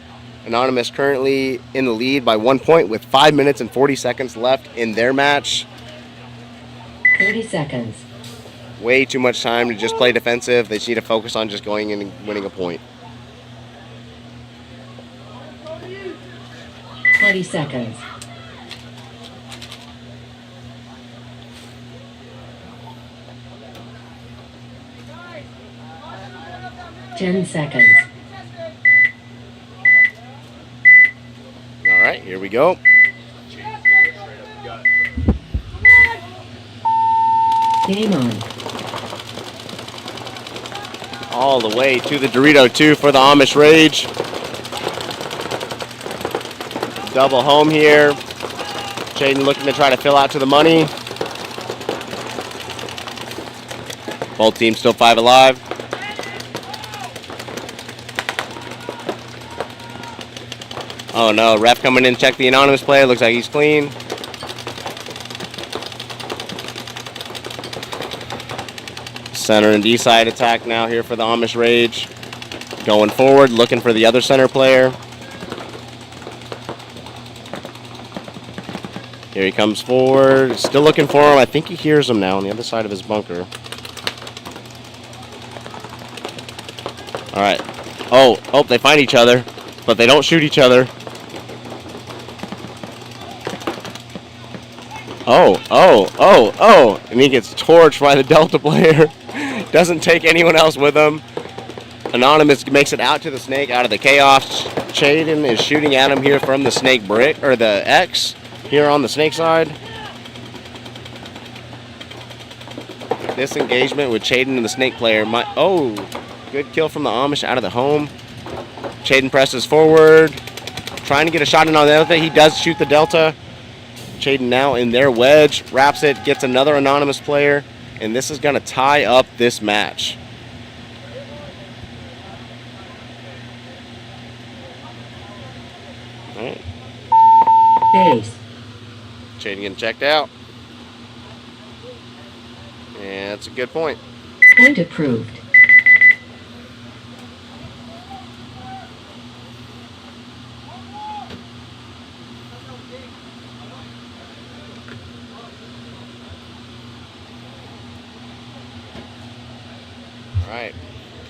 Anonymous currently in the lead by 1 point with 5 minutes and 40 seconds left in their match. 30 seconds. Way too much time to just play defensive. They just need to focus on just going in and winning a point. 20 seconds. Ten seconds. All right, here we go. Game on. All the way to the Dorito 2 for the Amish Rage. Double home here. Jaden looking to try to fill out to the money. Both teams still 5 alive. Oh no, ref coming in, check the anonymous player. Looks like he's clean. Center and D side attack now here for the Amish Rage. Going forward, looking for the other center player. Here he comes forward. Still looking for him. I think he hears him now on the other side of his bunker. All right. Oh, they find each other, but they don't shoot each other. Oh. And he gets torched by the Delta player. Doesn't take anyone else with him. Anonymous makes it out to the snake, out of the chaos. Chaden is shooting at him here from the snake brick, or the X, here on the snake side. Disengagement with Chaden and the snake player. Good kill from the Amish out of the home. Chaden presses forward, trying to get a shot in on the other thing. He does shoot the Delta. Chaden now in their wedge, wraps it, gets another anonymous player, and this is going to tie up this match. All right. Base. Chaden getting checked out. And that's a good point. Point approved.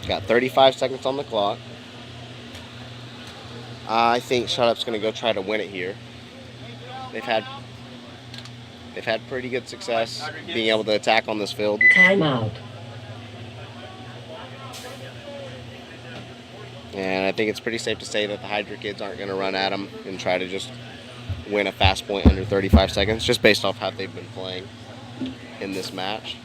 Got 35 seconds on the clock. I think Shut Up's going to go try to win it here. They've had pretty good success being able to attack on this field. Timeout. And I think it's pretty safe to say that the Hydra kids aren't going to run at them and try to just win a fast point under 35 seconds, just based off how they've been playing. in this match.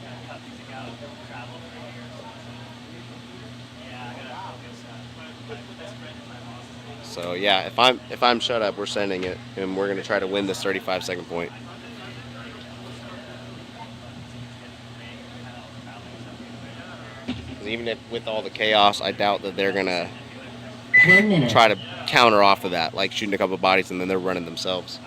So yeah, if I'm shut up, we're sending it, and we're gonna try to win this 35-second point. Even if with all the chaos, I doubt that they're gonna try to counter off of that, like shooting a couple of bodies and then they're running themselves.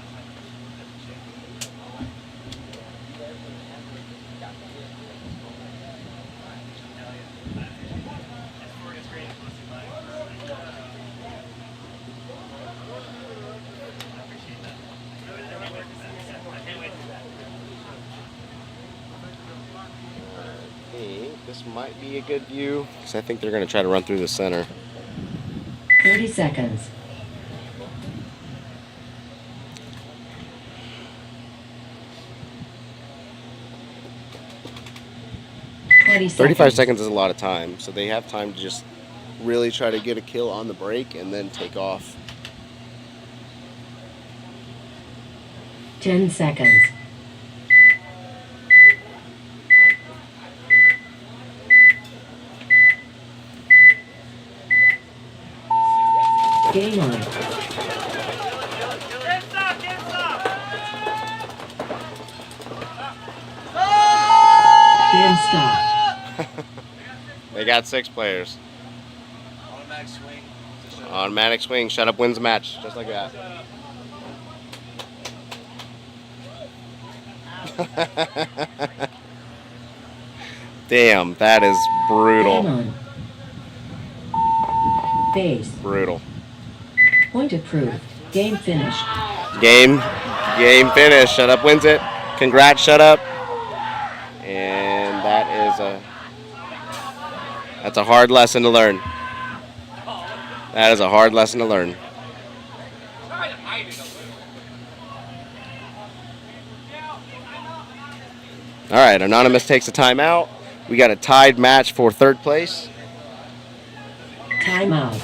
This might be a good view because I think they're going to try to run through the center. 30 seconds. 35 seconds is a lot of time, so they have time to just really try to get a kill on the break and then take off. 10 seconds. Game on. Game stop. They got 6 players. Automatic swing. Automatic swing. Shut up wins the match. Just like that. Damn, that is brutal. Game on. Base. Brutal. Point approved. Game finished. Game finished. Shut up wins it. Congrats, Shut Up. And that's a hard lesson to learn. That is a hard lesson to learn. All right, Anonymous takes a timeout. We got a tied match for 3rd place. Timeout.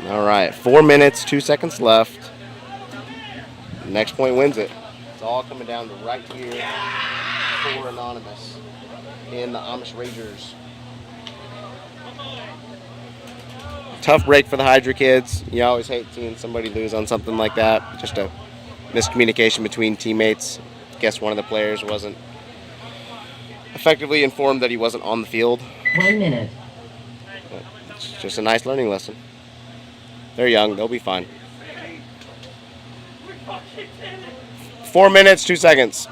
All right, 4 minutes, 2 seconds left. Next point wins it. It's all coming down to right here for Anonymous in the Amish Ragers. Tough break for the Hydra kids. You always hate seeing somebody lose on something like that. Just a miscommunication between teammates. Guess one of the players wasn't effectively informed that he wasn't on the field. 1 minute. But it's just a nice learning lesson. They're young. They'll be fine. 4 minutes, 2 seconds.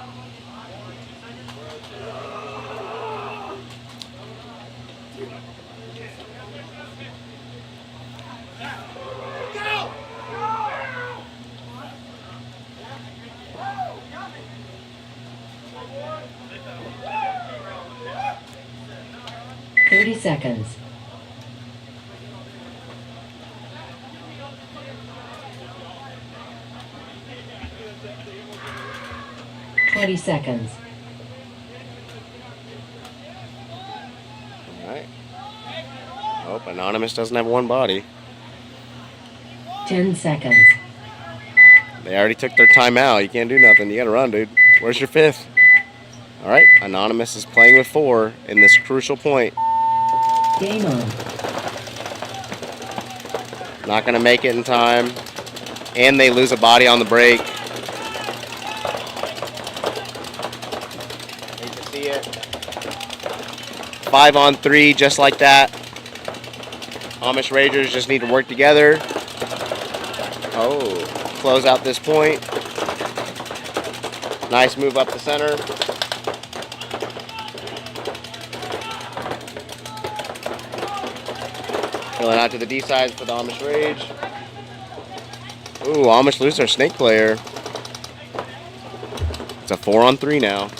Seconds. 20 seconds. All right. Oh, Anonymous doesn't have one body. 10 seconds. They already took their timeout. You can't do nothing. You gotta run, dude. Where's your 5th? All right. Anonymous is playing with 4 in this crucial point. Game on. Not going to make it in time. And they lose a body on the break. You can see it. 5 on 3, just like that. Amish Ragers just need to work together. Oh, close out this point. Nice move up the center. Filling out to the D side for the Amish Rage. Ooh, Amish lose their snake player. It's a 4 on 3 now.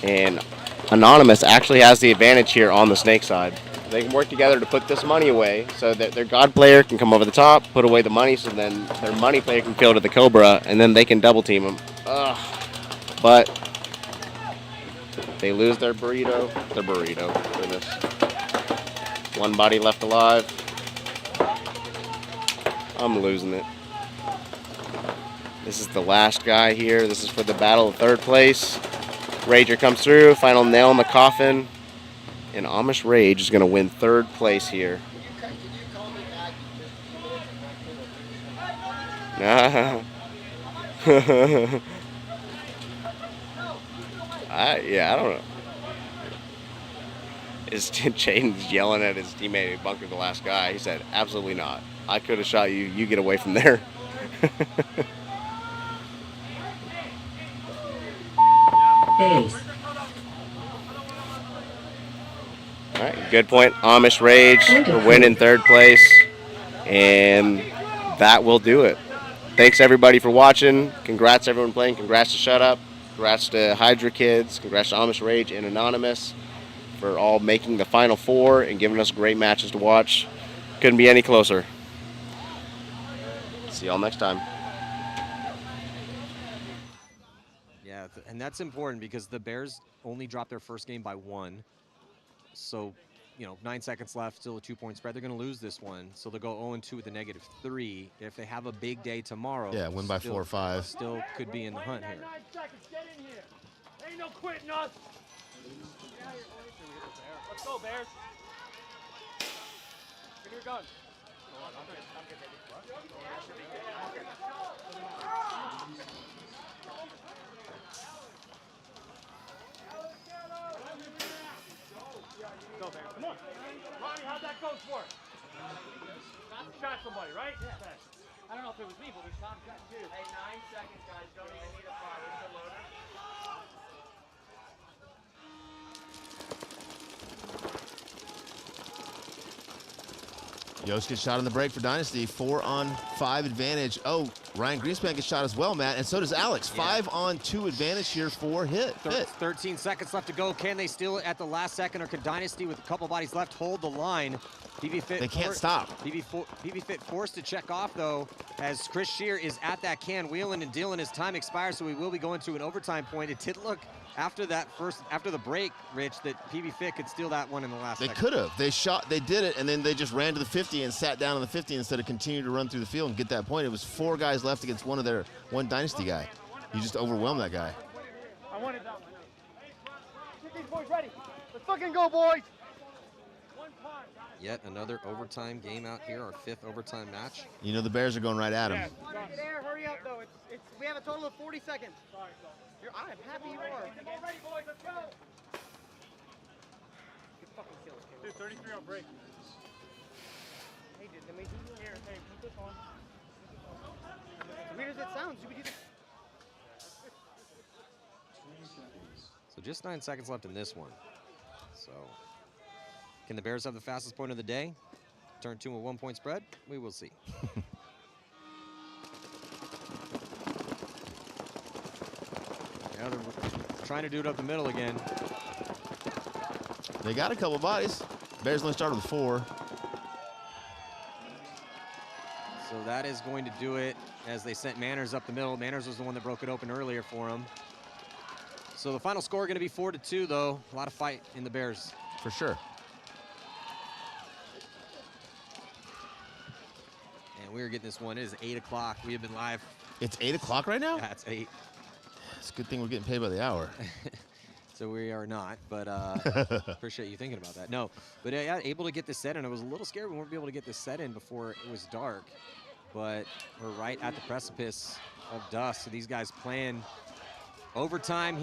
And Anonymous actually has the advantage here on the snake side. They can work together to put this money away so that their God player can come over the top, put away the money, so then their money player can kill to the Cobra, and then they can double team them. Ugh. But they lose their burrito. Goodness. One body left alive. I'm losing it. This is the last guy here. This is for the battle of third place. Rager comes through, final nail in the coffin. And Amish Rage is going to win third place here. Yeah, I don't know. Jaden's yelling at his teammate who bunkered the last guy. He said, absolutely not. I could have shot you. You get away from there. Base. All right, good point. Amish Rage will win in third place. And that will do it. Thanks, everybody, for watching. Congrats, everyone playing. Congrats to Shut Up. Congrats to Hydra Kids. Congrats to Amish Rage and Anonymous for all making the Final Four and giving us great matches to watch. Couldn't be any closer. See y'all next time. Yeah, and that's important because the Bears only dropped their first game by 1. So, 9 seconds left, still a 2-point spread. They're going to lose this one, so they'll go 0-2 with a -3. If they have a big day tomorrow, yeah, win by 4 or 5. Still could be in the hunt here. 9 seconds, get in here. Ain't no quitting us. Let's go, Bears. Give me your gun. Go, Bears. Come on. Ronnie, how'd that go for? Shot somebody, right? Yeah. I don't know if it was me, but we shot too. Hey, 9 seconds, guys. Don't even need a fire. We're still loaded. Yost gets shot on the break for Dynasty. 4-on-5 advantage. Oh, Ryan Greenspan gets shot as well, Matt, and so does Alex. 5-on-2 advantage here for Hit. 13 seconds left to go. Can they steal it at the last second, or can Dynasty, with a couple bodies left, hold the line? PB Fit. They can't stop. PB Fit forced to check off, though, as Chris Shear is at that can, wheeling and dealing. His time expires, so we will be going to an overtime point. It did look after the break, Rich, that PB Fit could steal that one in the last second. They could have. They did it, and then they just ran to the 50 and sat down on the 50 instead of continuing to run through the field and get that point. It was 4 guys left against one Dynasty guy. You just overwhelmed that guy. I wanted that one. Get these boys ready. Let's fucking go, boys. Yet another overtime game out here, our 5th overtime match. You know the Bears are going right at him. There, hurry up, though. We have a total of 40 seconds. I'm happy you are. Get ready, boys. Let's go. Dude, 33 on break. Hey, dude, let me here. Hey, put this on. As weird as it sounds, you would do this. So just 9 seconds left in this one. So can the Bears have the fastest point of the day? Turn 2 a 1-point spread? We will see. Yeah, they're trying to do it up the middle again. They got a couple bodies. Bears only started with 4. So that is going to do it as they sent Manners up the middle. Manners was the one that broke it open earlier for him. So the final score going to be 4-2, though. A lot of fight in the Bears. For sure. And we're getting this one. It is 8 o'clock. We have been live. It's 8 o'clock right now? Yeah, it's 8. It's a good thing we're getting paid by the hour. So we are not, but appreciate you thinking about that. No, but yeah, able to get this set in. I was a little scared we weren't be able to get this set in before it was dark, but we're right at the precipice of dusk. So these guys playing overtime here.